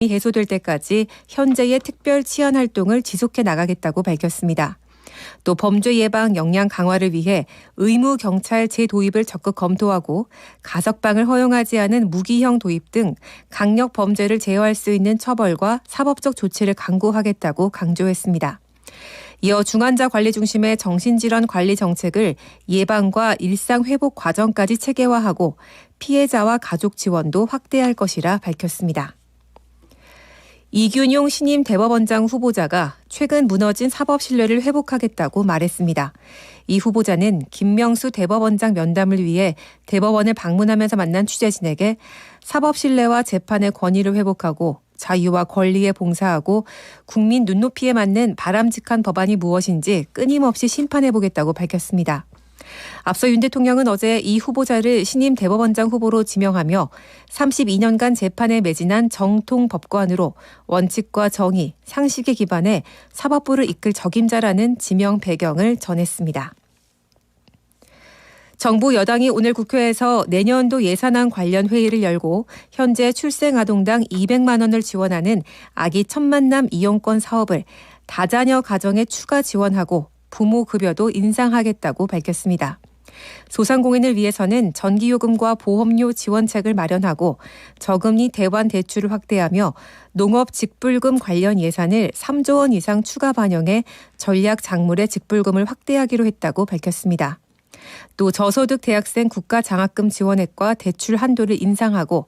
해소될 때까지 현재의 특별 치안 활동을 지속해 나가겠다고 밝혔습니다. 또 범죄 예방 역량 강화를 위해 의무 경찰 재도입을 적극 검토하고 가석방을 허용하지 않은 무기형 도입 등 강력 범죄를 제어할 수 있는 처벌과 사법적 조치를 강구하겠다고 강조했습니다. 이어 중환자 관리 중심의 정신질환 관리 정책을 예방과 일상 회복 과정까지 체계화하고 피해자와 가족 지원도 확대할 것이라 밝혔습니다. 이균용 신임 대법원장 후보자가 최근 무너진 사법 신뢰를 회복하겠다고 말했습니다. 이 후보자는 김명수 대법원장 면담을 위해 대법원을 방문하면서 만난 취재진에게 사법 신뢰와 재판의 권위를 회복하고 자유와 권리에 봉사하고 국민 눈높이에 맞는 바람직한 법안이 무엇인지 끊임없이 심판해보겠다고 밝혔습니다. 앞서 윤 대통령은 어제 이 후보자를 신임 대법원장 후보로 지명하며 32년간 재판에 매진한 정통 법관으로 원칙과 정의, 상식에 기반해 사법부를 이끌 적임자라는 지명 배경을 전했습니다. 정부 여당이 오늘 국회에서 내년도 예산안 관련 회의를 열고 현재 출생아동당 200만 원을 지원하는 아기 첫 만남 이용권 사업을 다자녀 가정에 추가 지원하고 부모 급여도 인상하겠다고 밝혔습니다. 소상공인을 위해서는 전기요금과 보험료 지원책을 마련하고 저금리 대환 대출을 확대하며 농업 직불금 관련 예산을 3조 원 이상 추가 반영해 전략 작물의 직불금을 확대하기로 했다고 밝혔습니다. 또 저소득 대학생 국가장학금 지원액과 대출 한도를 인상하고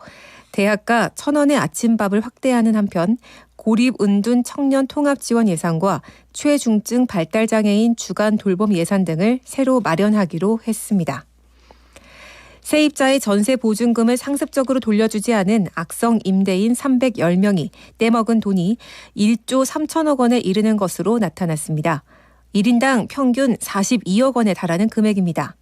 대학가 1,000원의 아침밥을 확대하는 한편 고립 은둔 청년 통합 지원 예산과 최중증 발달장애인 주간 돌봄 예산 등을 새로 마련하기로 했습니다. 세입자의 전세 보증금을 상습적으로 돌려주지 않은 악성 임대인 310명이 떼먹은 돈이 1조 3천억 원에 이르는 것으로 나타났습니다. 1인당 평균 42억 원에 달하는 금액입니다.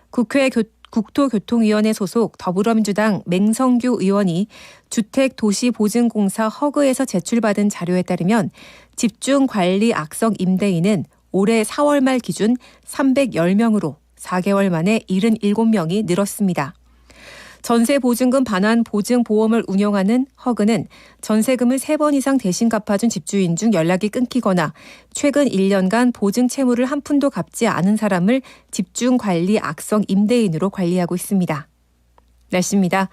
국회 국토교통위원회 소속 더불어민주당 맹성규 의원이 주택도시보증공사 허그에서 제출받은 자료에 따르면 집중관리 악성 임대인은 올해 4월 말 기준 310명으로 4개월 만에 77명이 늘었습니다. 전세보증금 반환 보증보험을 운영하는 허그는 전세금을 3번 이상 대신 갚아준 집주인 중 연락이 끊기거나 최근 1년간 보증 채무를 한 푼도 갚지 않은 사람을 집중관리 악성 임대인으로 관리하고 있습니다. 날씨입니다.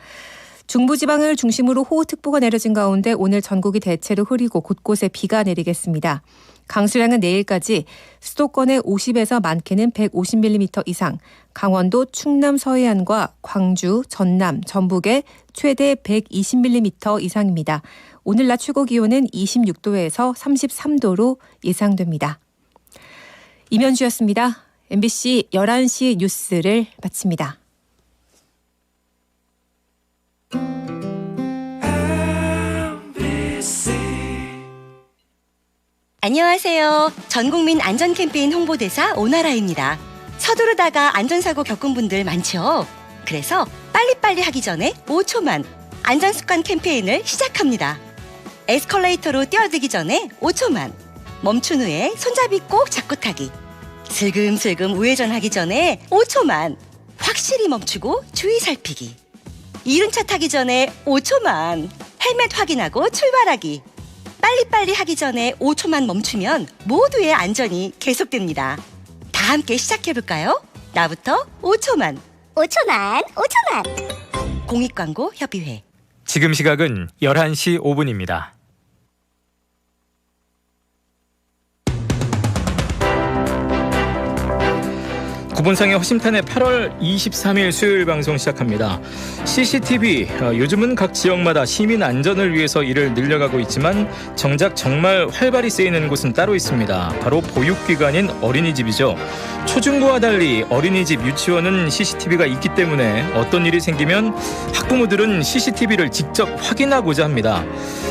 중부지방을 중심으로 호우특보가 내려진 가운데 오늘 전국이 대체로 흐리고 곳곳에 비가 내리겠습니다. 강수량은 내일까지 수도권에 50에서 많게는 150mm 이상, 강원도 충남 서해안과 광주, 전남, 전북에 최대 120mm 이상입니다. 오늘 낮 최고 기온은 26도에서 33도로 예상됩니다. 임현주였습니다. MBC 11시 뉴스를 마칩니다. 안녕하세요. 전국민 안전 캠페인 홍보대사 오나라입니다. 서두르다가 안전사고 겪은 분들 많죠? 그래서 빨리빨리 하기 전에 5초만 안전습관 캠페인을 시작합니다. 에스컬레이터로 뛰어들기 전에 5초만, 멈춘 후에 손잡이 꼭 잡고 타기, 슬금슬금 우회전하기 전에 5초만, 확실히 멈추고 주의 살피기, 이륜차 타기 전에 5초만, 헬멧 확인하고 출발하기. 빨리빨리 하기 전에 5초만 멈추면 모두의 안전이 계속됩니다. 다 함께 시작해볼까요? 나부터 5초만. 5초만, 5초만. 공익광고협의회. 지금 시각은 11시 5분입니다. 구본상의 허심탄회 8월 23일 수요일 방송 시작합니다. CCTV, 요즘은 각 지역마다 시민 안전을 위해서 이를 늘려가고 있지만 정작 정말 활발히 쓰이는 곳은 따로 있습니다. 바로 보육기관인 어린이집이죠. 초중고와 달리 어린이집, 유치원은 CCTV가 있기 때문에 어떤 일이 생기면 학부모들은 CCTV를 직접 확인하고자 합니다.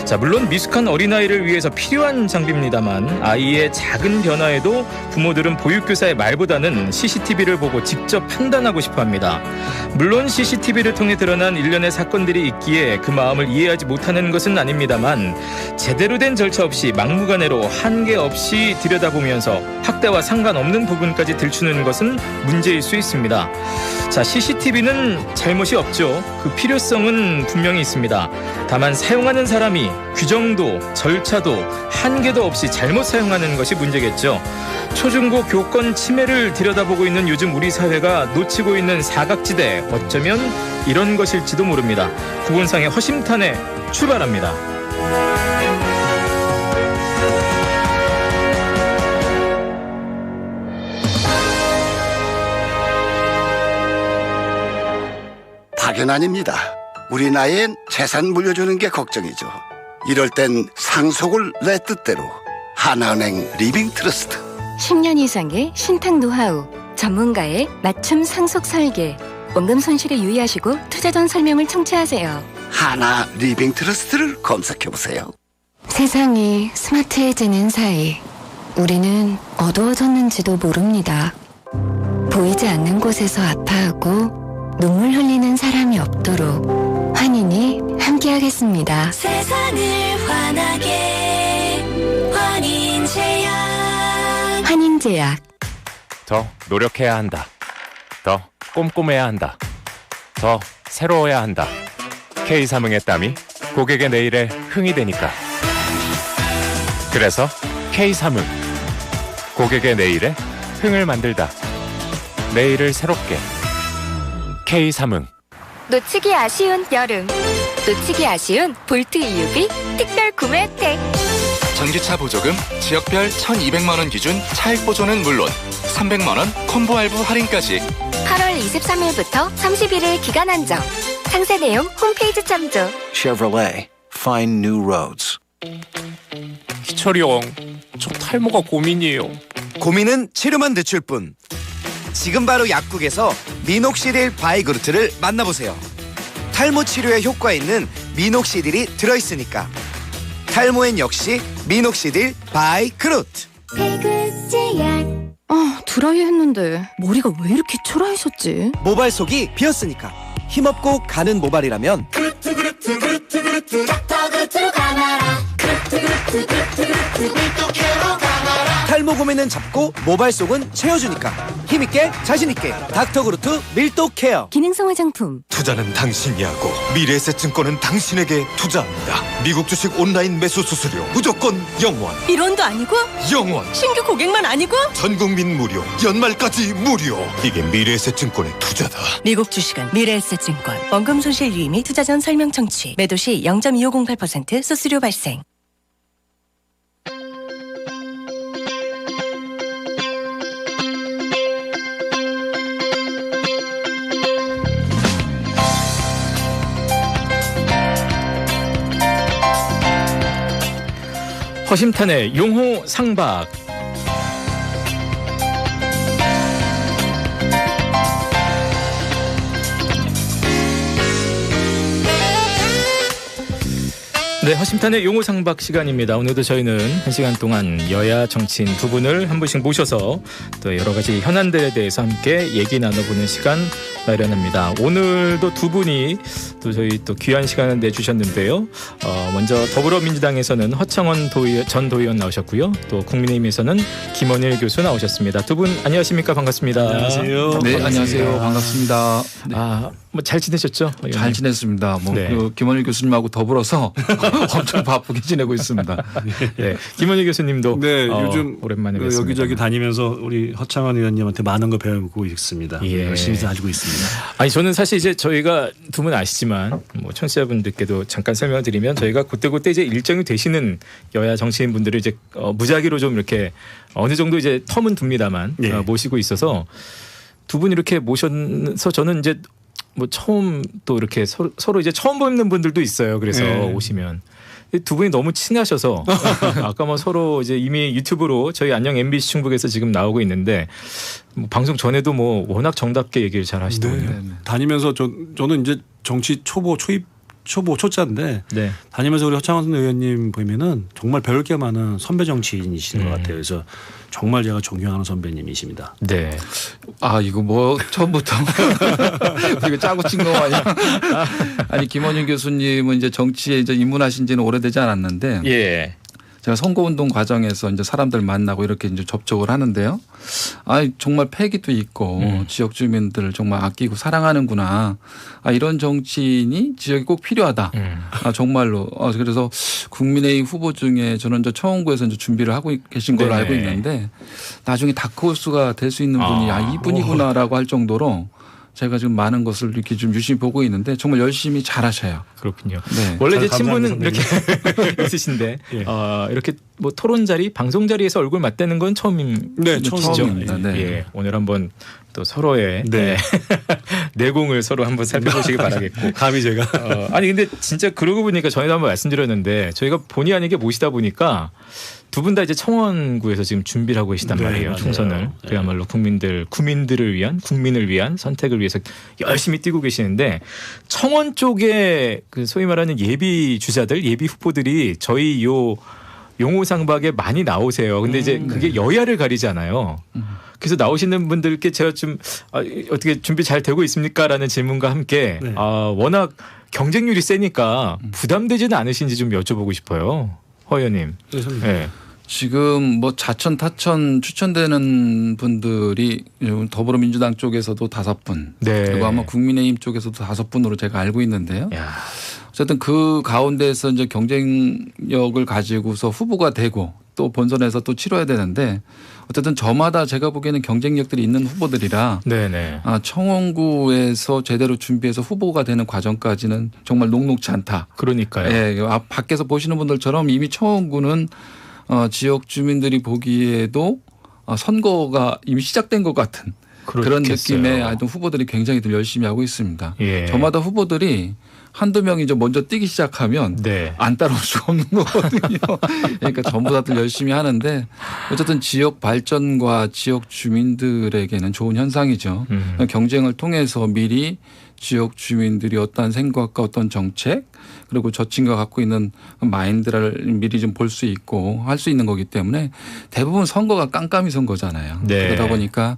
자, 물론 미숙한 어린아이를 위해서 필요한 장비입니다만 아이의 작은 변화에도 부모들은 보육교사의 말보다는 CCTV를 보고 직접 판단하고 싶어합니다. 물론 CCTV를 통해 드러난 일련의 사건들이 있기에 그 마음을 이해하지 못하는 것은 아닙니다만 제대로 된 절차 없이 막무가내로 한계 없이 들여다보면서 학대와 상관없는 부분까지 들추는 것은 문제일 수 있습니다. 자, CCTV는 잘못이 없죠. 그 필요성은 분명히 있습니다. 다만 사용하는 사람이 아니 규정도 절차도 한계도 없이 잘못 사용하는 것이 문제겠죠. 초중고 교권 침해를 들여다보고 있는 요즘 우리 사회가 놓치고 있는 사각지대, 어쩌면 이런 것일지도 모릅니다. 구본상의 허심탄회 출발합니다. 박연아입니다. 우리 나이엔 재산 물려주는 게 걱정이죠. 이럴 땐 상속을 내 뜻대로 하나은행 리빙 트러스트. 10년 이상의 신탁 노하우, 전문가의 맞춤 상속 설계, 원금 손실에 유의하시고 투자 전 설명을 청취하세요. 하나 리빙 트러스트를 검색해보세요. 세상이 스마트해지는 사이 우리는 어두워졌는지도 모릅니다. 보이지 않는 곳에서 아파하고 눈물 흘리는 사람이 없도록 환인이 함께하겠습니다. 세상을 환하게 환인제약. 환인제약. 더 노력해야 한다. 더 꼼꼼해야 한다. 더 새로워야 한다. K삼흥의 땀이 고객의 내일에 흥이 되니까. 그래서 K삼흥. 고객의 내일에 흥을 만들다. 내일을 새롭게. K삼흥. 놓치기 아쉬운 여름. 놓치기 아쉬운 볼트 EUV 특별 구매 혜택. 전기차 보조금 지역별 1,200만 원 기준 차액 보조는 물론 300만 원 콤보 할부 할인까지. 8월 23일부터 31일 기간 한정. 상세 내용 홈페이지 참조. Chevrolet, find new roads. 희철이 형, 저 탈모가 고민이에요. 고민은 치료만 늦출 뿐. 지금 바로 약국에서 미녹시딜 바이그루트를 만나보세요. 탈모 치료에 효과 있는 미녹시딜이 들어있으니까. 탈모엔 역시 미녹시딜 바이그루트. 드라이 했는데 머리가 왜 이렇게 초라해졌지? 모발 속이 비었으니까. 힘없고 가는 모발이라면 탈모 고민은 잡고 모발 속은 채워주니까 힘있게 자신있게 닥터그루트 밀도 케어. 기능성 화장품. 투자는 당신이 하고 미래에셋증권은 당신에게 투자합니다. 미국 주식 온라인 매수 수수료 무조건 0원. 1원도 아니고 0원. 신규 고객만 아니고 전 국민 무료. 연말까지 무료. 이게 미래에셋증권의 투자다. 미국 주식은 미래에셋증권. 원금 손실 유의 및 투자 전 설명 청취. 매도 시 0.2508% 수수료 발생. 허심탄회 용호 상박. 네, 허심탄회 용호 상박 시간입니다. 오늘도 저희는 1시간 동안 여야 정치인 두 분을 한 분씩 모셔서 또 여러 가지 현안들에 대해서 함께 얘기 나눠보는 시간 마련합니다. 오늘도 두 분이 또 저희 또 귀한 시간을 내주셨는데요. 먼저 더불어민주당에서는 허창원 전 도의원 나오셨고요. 또 국민의힘에서는 김원일 교수 나오셨습니다. 두 분 안녕하십니까? 반갑습니다. 안녕하세요. 네, 안녕하세요. 반갑습니다. 네. 뭐 잘 지내셨죠? 잘 지냈습니다. 네. 김원일 교수님하고 더불어서 엄청 바쁘게 지내고 있습니다. 네, 김원일 교수님도 네, 요즘 오랜만에 뵙습니다. 여기저기 다니면서 우리 허창원 의원님한테 많은 거 배우고 있습니다. 예. 열심히 알고 있습니다. 아니 저는 사실 이제 저희가 두 분 아시지만 뭐 청취자분들께도 잠깐 설명드리면 저희가 그때 이제 일정이 되시는 여야 정치인분들을 이제 무작위로 좀 이렇게 어느 정도 이제 텀은 둡니다만 예. 모시고 있어서 두 분 이렇게 모셔서 저는 이제 뭐 처음 또 이렇게 서로 이제 처음 뵙는 분들도 있어요. 그래서 오시면 두 분이 너무 친하셔서 아까 뭐 서로 이제 이미 유튜브로 저희 안녕 MBC 충북에서 지금 나오고 있는데 뭐 방송 전에도 뭐 워낙 정답게 얘기를 잘 하시더군요. 네. 다니면서 저는 이제 정치 초보초짜인데 네. 다니면서 우리 허창원 의원님 보면은 정말 배울 게 많은 선배 정치인이신 것 같아요. 그래서 정말 제가 존경하는 선배님이십니다. 네. 이거 뭐 처음부터 이거 짜고 친 거 아니야? 아니 김원일 교수님은 이제 정치에 이제 입문하신 지는 오래되지 않았는데 예. 제가 선거운동 과정에서 이제 사람들 만나고 이렇게 이제 접촉을 하는데요. 정말 패기도 있고 지역 주민들을 정말 아끼고 사랑하는구나. 이런 정치인이 지역에 꼭 필요하다. 정말로. 그래서 국민의힘 후보 중에 저는 저 청원구에서 이제 준비를 하고 계신 걸로 네네. 알고 있는데 나중에 다크호스가 될 수 있는 분이 이분이구나라고 할 정도로 제가 지금 많은 것을 이렇게 좀 유심히 보고 있는데 정말 열심히 잘하셔요. 그렇군요. 네. 원래 제 감사합니다, 친분은 이렇게 있으신데 예. 이렇게 뭐 토론 자리, 방송 자리에서 얼굴 맞대는 건 처음이시죠? 처음입니다. 네. 예. 오늘 한번 또 서로의 내공을 서로 한번 살펴보시기 바라겠고. 감히 제가. 아니 근데 진짜 그러고 보니까 전에도 한번 말씀드렸는데 저희가 본의 아니게 모시다 보니까 두 분 다 이제 청원구에서 지금 준비를 하고 계시단 말이에요. 맞아요. 총선을. 그야말로 국민들을 위한 국민을 위한 선택을 위해서 열심히 뛰고 계시는데 청원 쪽에 그 소위 말하는 예비 주자들, 예비 후보들이 저희 요 용호상박에 많이 나오세요. 근데 이제 그게 여야를 가리잖아요. 그래서 나오시는 분들께 제가 좀 어떻게 준비 잘 되고 있습니까?라는 질문과 함께 워낙 경쟁률이 세니까 부담되지는 않으신지 좀 여쭤보고 싶어요. 허 의원님. 네. 지금 뭐 자천 타천 추천되는 분들이 더불어민주당 쪽에서도 5분 그리고 아마 국민의힘 쪽에서도 5분으로 제가 알고 있는데요. 어쨌든 그 가운데서 이제 경쟁력을 가지고서 후보가 되고 또 본선에서 또 치러야 되는데 어쨌든 저마다 제가 보기에는 경쟁력들이 있는 후보들이라 청원구에서 제대로 준비해서 후보가 되는 과정까지는 정말 녹록지 않다. 그러니까요. 예, 밖에서 보시는 분들처럼 이미 청원구는 지역 주민들이 보기에도 선거가 이미 시작된 것 같은 그런 느낌의 하여튼 후보들이 굉장히 열심히 하고 있습니다. 저마다 후보들이 한두 명이 이제 먼저 뛰기 시작하면 안 따라올 수가 없는 거거든요. 그러니까 전부 다들 열심히 하는데 어쨌든 지역 발전과 지역 주민들에게는 좋은 현상이죠. 경쟁을 통해서 미리 지역 주민들이 어떤 생각과 어떤 정책 그리고 저 친구가 갖고 있는 마인드를 미리 좀 볼 수 있고 할 수 있는 거기 때문에 대부분 선거가 깜깜이 선거잖아요. 그러다 보니까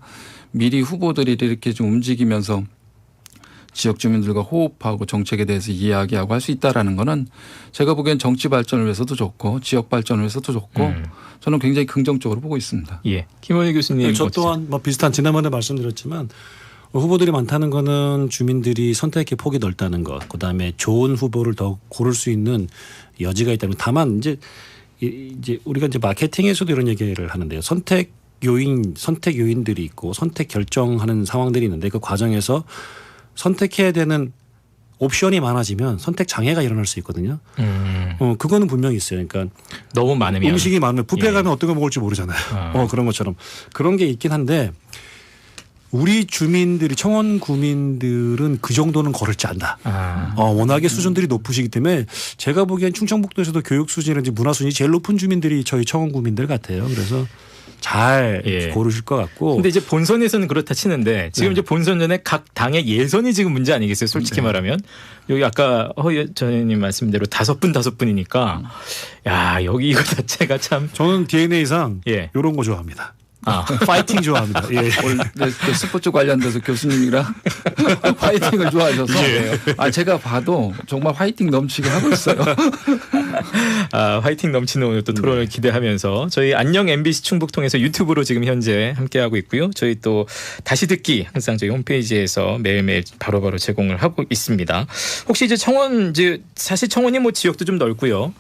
미리 후보들이 이렇게 좀 움직이면서 지역 주민들과 호흡하고 정책에 대해서 이야기하고 할 수 있다라는 거는 제가 보기엔 정치 발전을 위해서도 좋고 지역 발전을 위해서도 좋고 저는 굉장히 긍정적으로 보고 있습니다. 예. 김원희 교수님. 저 또한 뭐 비슷한 지난번에 말씀드렸지만 후보들이 많다는 거는 주민들이 선택의 폭이 넓다는 것, 그다음에 좋은 후보를 더 고를 수 있는 여지가 있다는 것. 다만 이제 우리가 이제 마케팅에서도 이런 얘기를 하는데요. 선택 요인들이 있고 선택 결정하는 상황들이 있는데 그 과정에서 선택해야 되는 옵션이 많아지면 선택 장애가 일어날 수 있거든요. 그거는 분명히 있어요. 그러니까 너무 많으면 음식이 많으면 뷔페 가면 어떤 거 먹을지 모르잖아요. 그런 것처럼 그런 게 있긴 한데 우리 주민들이 청원 구민들은 그 정도는 걸을지 안다. 워낙에 수준들이 높으시기 때문에 제가 보기엔 충청북도에서도 교육 수준이라든지 문화 수준이 제일 높은 주민들이 저희 청원 구민들 같아요. 그래서 잘 고르실 것 같고. 근데 이제 본선에서는 그렇다 치는데 지금 이제 본선 전에 각 당의 예선이 지금 문제 아니겠어요? 솔직히 말하면 여기 아까 허 전님 말씀대로 5분이니까 야 여기 이거 자체가 참 저는 DNA상 이런 거 좋아합니다. 파이팅 좋아합니다. 원래 스포츠 관련돼서 교수님이랑 파이팅을 좋아하셔서 제가 봐도 정말 파이팅 넘치게 하고 있어요. 화이팅 넘치는 오늘 또 토론을 기대하면서 저희 안녕 MBC 충북 통해서 유튜브로 지금 현재 함께하고 있고요. 저희 또 다시 듣기 항상 저희 홈페이지에서 매일매일 바로바로 제공을 하고 있습니다. 혹시 이제 청원 사실 청원이 뭐 지역도 좀 넓고요.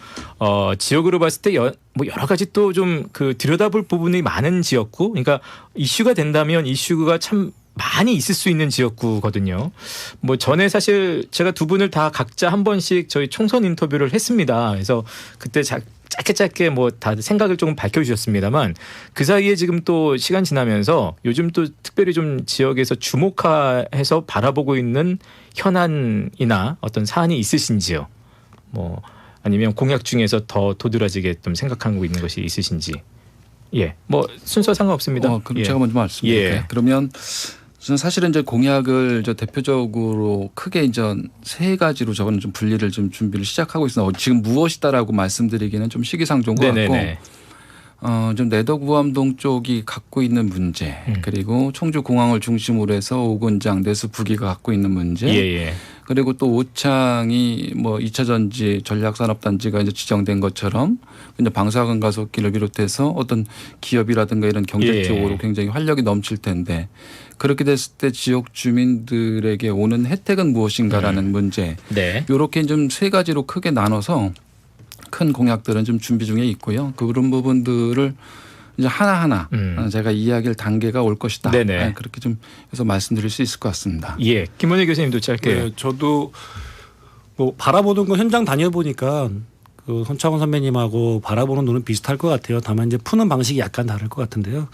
지역으로 봤을 때 뭐 여러 가지 또 좀 그 들여다볼 부분이 많은 지역구, 그러니까 이슈가 된다면 이슈가 참 많이 있을 수 있는 지역구거든요. 뭐 전에 사실 제가 두 분을 다 각자 한 번씩 저희 총선 인터뷰를 했습니다. 그래서 그때 짧게 뭐 다 생각을 조금 밝혀주셨습니다만 그 사이에 지금 또 시간 지나면서 요즘 또 특별히 좀 지역에서 주목해서 바라보고 있는 현안이나 어떤 사안이 있으신지요? 뭐 아니면 공약 중에서 더 도드라지게 좀 생각하고 있는 것이 있으신지. 뭐 순서 상관없습니다. 그럼 제가 먼저 말씀드릴게요. 그러면 저는 사실은 이제 공약을 대표적으로 크게 이제 3가지로 저는 좀 분리를 좀 준비를 시작하고 있습니다. 지금 무엇이다라고 말씀드리기는 좀 시기상조인 것 같고, 좀 내덕우암동 쪽이 갖고 있는 문제, 그리고 청주공항을 중심으로 해서 오군장, 내수 부기가 갖고 있는 문제, 그리고 또 오창이 뭐 2차 전지 전략산업단지가 이제 지정된 것처럼 이제 방사능 가속기를 비롯해서 어떤 기업이라든가 이런 경제적으로 굉장히 활력이 넘칠 텐데 그렇게 됐을 때 지역 주민들에게 오는 혜택은 무엇인가라는 문제. 네. 이렇게 좀 세 가지로 크게 나눠서 큰 공약들은 좀 준비 중에 있고요. 그런 부분들을 이제 하나하나 제가 이야기할 단계가 올 것이다. 네네. 그렇게 좀 해서 말씀드릴 수 있을 것 같습니다. 예, 김원희 교수님도 짧게. 네, 저도 뭐 바라보는 거 현장 다녀보니까 그 손창원 선배님하고 바라보는 눈은 비슷할 것 같아요. 다만 이제 푸는 방식이 약간 다를 것 같은데요.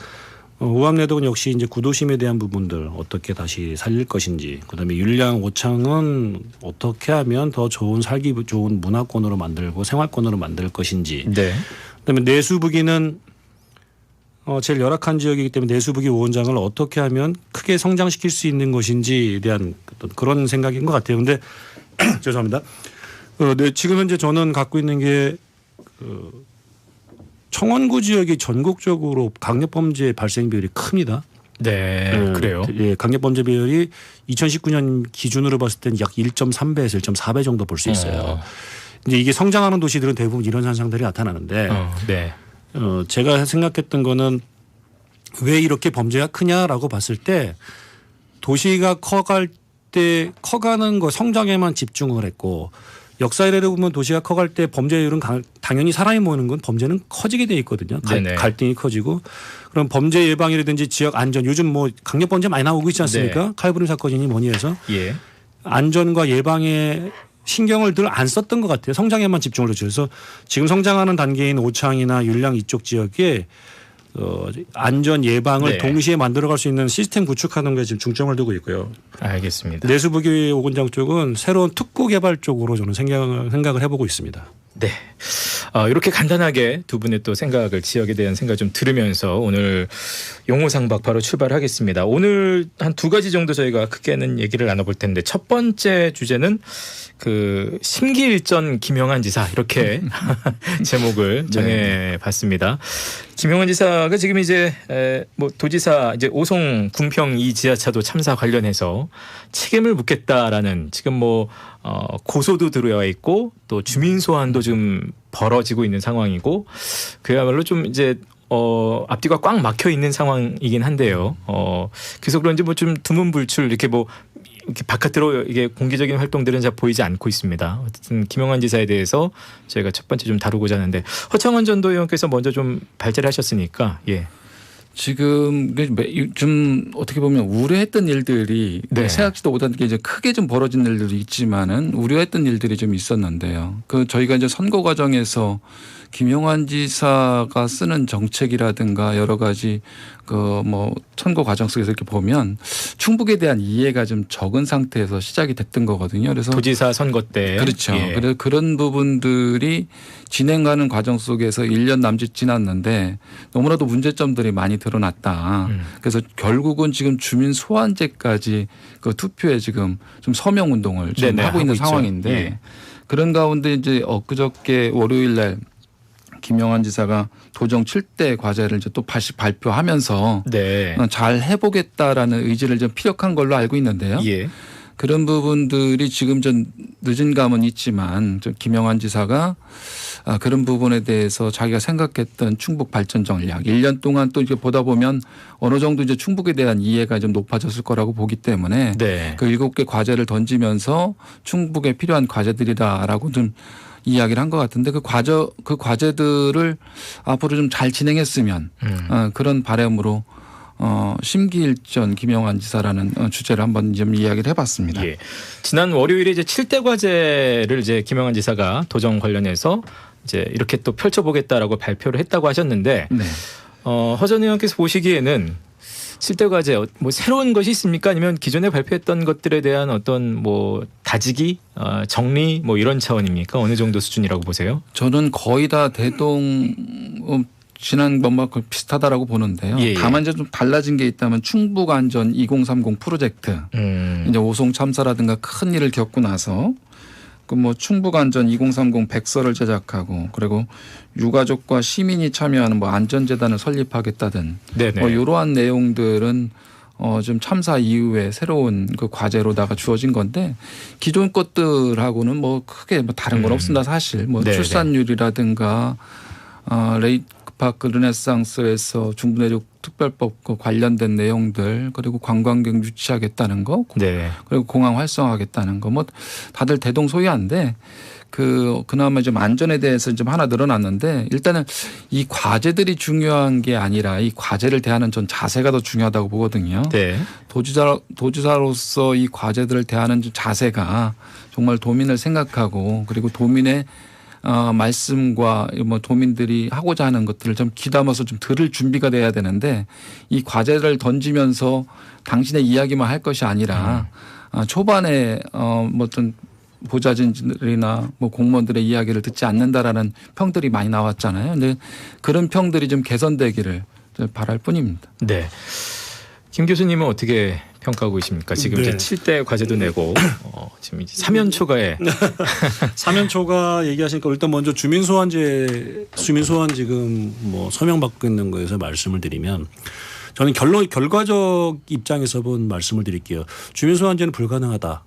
우암내덕은 역시 이제 구도심에 대한 부분들 어떻게 다시 살릴 것인지, 그다음에 율량 오창은 어떻게 하면 더 좋은 살기 좋은 문화권으로 만들고 생활권으로 만들 것인지. 네. 그다음에 내수부기는 제일 열악한 지역이기 때문에 내수부기 5원장을 어떻게 하면 크게 성장시킬 수 있는 것인지에 대한 그런 생각인 것 같아요. 그런데 죄송합니다. 네, 지금 현재 저는 갖고 있는 게 청원구 지역이 전국적으로 강력범죄 발생 비율이 큽니다. 네, 그래요. 예, 강력범죄 비율이 2019년 기준으로 봤을 때는 약 1.3배에서 1.4배 정도 볼 수 있어요. 이제 이게 성장하는 도시들은 대부분 이런 현상들이 나타나는데 네. 제가 생각했던 거는 왜 이렇게 범죄가 크냐라고 봤을 때 도시가 커가는 거 성장에만 집중을 했고 역사 이래로 보면 도시가 커갈 때 범죄율은 당연히 사람이 모이는 건 범죄는 커지게 돼 있거든요. 갈등이 커지고 그럼 범죄 예방이라든지 지역 안전 요즘 뭐 강력범죄 많이 나오고 있지 않습니까? 네. 칼부림 사건이니 뭐니 해서 예. 안전과 예방에 신경을 늘 안 썼던 것 같아요. 성장에만 집중을 했죠. 그래서 지금 성장하는 단계인 오창이나 율량 이쪽 지역에 안전 예방을 네. 동시에 만들어갈 수 있는 시스템 구축하는 게 지금 중점을 두고 있고요. 알겠습니다. 내수부기 5원장 쪽은 새로운 특구 개발 쪽으로 저는 생각을 해보고 있습니다. 네. 이렇게 간단하게 두 분의 또 생각을 지역에 대한 생각을 좀 들으면서 오늘 용호상박 바로 출발하겠습니다. 오늘 한 두 가지 정도 저희가 크게는 얘기를 나눠볼 텐데 첫 번째 주제는 그 심기일전 김영한 지사 이렇게 제목을 정해봤습니다. 김영한 지사가 지금 이제 뭐 도지사 이제 오송 궁평 2 지하차도 참사 관련해서 책임을 묻겠다라는 지금 뭐 고소도 들어와 있고 또 주민 소환도 좀 벌어지고 있는 상황이고 그야말로 좀 이제 앞뒤가 꽉 막혀 있는 상황이긴 한데요. 그래서 그런지 뭐 좀 두문불출 이렇게 뭐 이렇게 바깥으로 이게 공개적인 활동들은 잘 보이지 않고 있습니다. 어쨌든 김영한 지사에 대해서 저희가 첫 번째 좀 다루고자 하는데 허창원 전도의원께서 먼저 좀 발제를 하셨으니까 예. 지금 좀 어떻게 보면 우려했던 일들이 네. 생각지도 못한 게 이제 크게 좀 벌어진 일들이 있지만은 우려했던 일들이 좀 있었는데요. 그 저희가 이제 선거 과정에서 김영한 지사가 쓰는 정책이라든가 여러 가지 그 뭐 선거 과정 속에서 이렇게 보면 충북에 대한 이해가 좀 적은 상태에서 시작이 됐던 거거든요. 그래서 도지사 선거 때 그렇죠. 예. 그래서 그런 부분들이 진행하는 과정 속에서 1년 남짓 지났는데 너무나도 문제점들이 많이 드러났다. 그래서 결국은 지금 주민 소환제까지 그 투표에 지금 좀 서명 운동을 지금 하고 있는 상황인데 예. 그런 가운데 이제 엊그저께 월요일 날 김영한 지사가 도정 7대 과제를 이제 또 다시 발표하면서 네. 잘 해보겠다라는 의지를 좀 피력한 걸로 알고 있는데요. 예. 그런 부분들이 지금 좀 늦은 감은 있지만 좀 김영한 지사가 그런 부분에 대해서 자기가 생각했던 충북 발전 전략 1년 동안 또 이제 보다 보면 어느 정도 이제 충북에 대한 이해가 좀 높아졌을 거라고 보기 때문에 네. 그 7개 과제를 던지면서 충북에 필요한 과제들이다라고 좀 이야기를 한 것 같은데 그 과제들을 앞으로 좀 잘 진행했으면 그런 바람으로 심기일전 김영한 지사라는 주제를 한번 좀 이야기를 해봤습니다. 예. 지난 월요일에 이제 7대 과제를 이제 김영한 지사가 도정 관련해서 이제 이렇게 또 펼쳐보겠다라고 발표를 했다고 하셨는데 네. 허 전 의원께서 보시기에는 7대 과제 뭐 새로운 것이 있습니까? 아니면 기존에 발표했던 것들에 대한 어떤 뭐 다지기, 정리 뭐 이런 차원입니까? 어느 정도 수준이라고 보세요? 저는 거의 다 지난 것과 비슷하다라고 보는데요. 예, 예. 다만 이제 좀 달라진 게 있다면 충북 안전 2030 프로젝트 이제 오송 참사라든가 큰 일을 겪고 나서 그 뭐 충북 안전 2030 백서를 제작하고 그리고 유가족과 시민이 참여하는 뭐 안전재단을 설립하겠다든 네네. 뭐 이러한 내용들은 좀 참사 이후에 새로운 그 과제로다가 주어진 건데 기존 것들하고는 뭐 크게 뭐 다른 건 없습니다. 사실 뭐 네네. 출산율이라든가 레이크파크 르네상스에서 중부내륙 특별법 관련된 내용들 그리고 관광객 유치하겠다는 거 네. 그리고 공항 활성화하겠다는 거 뭐 다들 대동소이한데 그나마 좀 안전에 대해서 좀 하나 늘어났는데 일단은 이 과제들이 중요한 게 아니라 이 과제를 대하는 전 자세가 더 중요하다고 보거든요. 네. 도지사로서 이 과제들을 대하는 자세가 정말 도민을 생각하고 그리고 도민의 말씀과 뭐 도민들이 하고자 하는 것들을 좀 귀담아서 좀 들을 준비가 돼야 되는데 이 과제를 던지면서 당신의 이야기만 할 것이 아니라 초반에 뭐 어떤 보좌진들이나 뭐 공무원들의 이야기를 듣지 않는다라는 평들이 많이 나왔잖아요. 근데 그런 평들이 좀 개선되기를 바랄 뿐입니다. 네. 김 교수님은 어떻게 평가하고 계십니까? 지금 네. 이제 7대 과제도 내고 지금 이제 사면 초과에 사면 초과 얘기하시니까 일단 먼저 주민 소환 지금 뭐 서명 받고 있는 거에서 말씀을 드리면 저는 결과적 입장에서 본 말씀을 드릴게요. 주민 소환제는 불가능하다.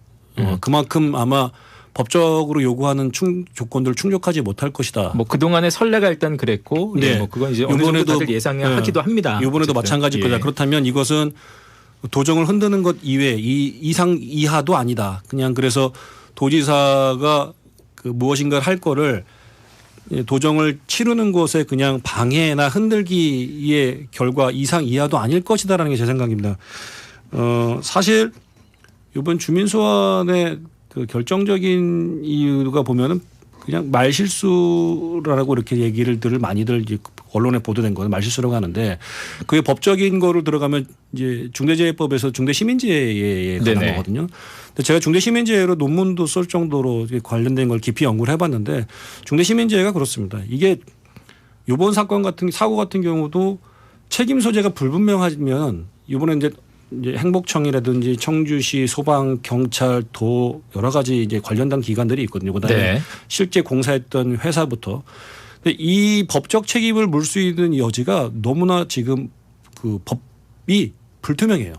그만큼 아마 법적으로 요구하는 조건들을 충족하지 못할 것이다. 뭐 그동안의 선례가 일단 그랬고 네. 뭐 그건 이제 어느 정도 다들 예상하기도 합니다. 이번에도 마찬가지일 거다. 그렇다면 이것은 도정을 흔드는 것 이외 이상 이하도 아니다. 그냥 그래서 도지사가 그 무엇인가를 할 거를 도정을 치르는 것에 그냥 방해나 흔들기의 결과 이상 이하도 아닐 것이다라는 게 제 생각입니다. 사실 이번 주민 소환의 그 결정적인 이유가 보면은 그냥 말실수라고 이렇게 얘기를 많이들 이제 언론에 보도된 거는 말실수라고 하는데 그게 법적인 거로 들어가면 이제 중대재해법에서 중대시민재해에 관한 네네. 거거든요. 근데 제가 중대시민재해로 논문도 쓸 정도로 관련된 걸 깊이 연구를 해봤는데 중대시민재해가 그렇습니다. 이게 이번 사건 같은 사고 같은 경우도 책임 소재가 불분명하면 이번에 이제 행복청이라든지 청주시 소방 경찰 도 여러 가지 이제 관련된 기관들이 있거든요. 그다음에 네. 실제 공사했던 회사부터 근데 이 법적 책임을 물 수 있는 여지가 너무나 지금 그 법이 불투명해요.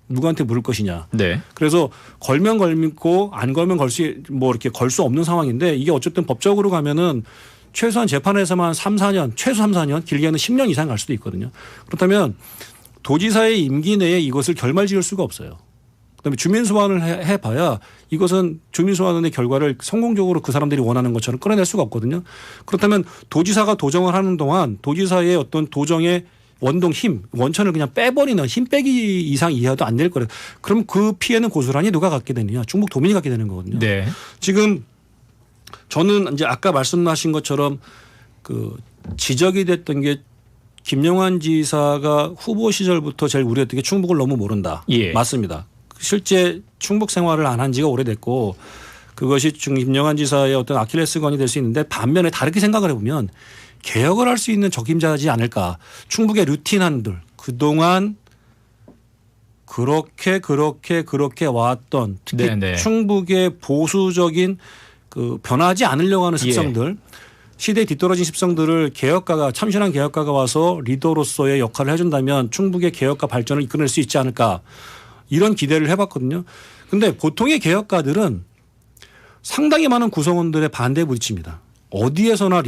누구한테 물을 것이냐. 네. 그래서 걸면 걸고 안 걸면 뭐 이렇게 걸 수 없는 상황인데 이게 어쨌든 법적으로 가면은 최소한 재판에서만 3-4년 최소 3-4년 길게는 10년 이상 갈 수도 있거든요. 그렇다면 도지사의 임기 내에 이것을 결말 지을 수가 없어요. 그다음에 주민 소환을 해봐야 이것은 주민 소환의 결과를 성공적으로 그 사람들이 원하는 것처럼 끌어낼 수가 없거든요. 그렇다면 도지사가 도정을 하는 동안 도지사의 어떤 도정의 원동 힘, 원천을 그냥 빼버리는 힘 빼기 이상 이하도 안 될 거래요. 그럼 그 피해는 고스란히 누가 갖게 되느냐? 충북 도민이 갖게 되는 거거든요. 네. 지금 저는 이제 아까 말씀하신 것처럼 그 지적이 됐던 게 김영환 지사가 후보 시절부터 제일 우려했던 게 충북을 너무 모른다. 예. 맞습니다. 실제 충북 생활을 안 한 지가 오래됐고 그것이 김영환 지사의 어떤 아킬레스건이 될 수 있는데 반면에 다르게 생각을 해보면 개혁을 할 수 있는 적임자지 않을까. 충북의 루틴한들 그동안 그렇게 왔던 특히 네네. 충북의 보수적인 그 변하지 않으려고 하는 습성들 시대에 뒤떨어진 습성들을 개혁가가 참신한 개혁가가 와서 리더로서의 역할을 해준다면 충북의 개혁과 발전을 이끌어낼 수 있지 않을까 이런 기대를 해봤거든요. 그런데 보통의 개혁가들은 상당히 많은 구성원들의 반대에 부딪힙니다. 어디에서나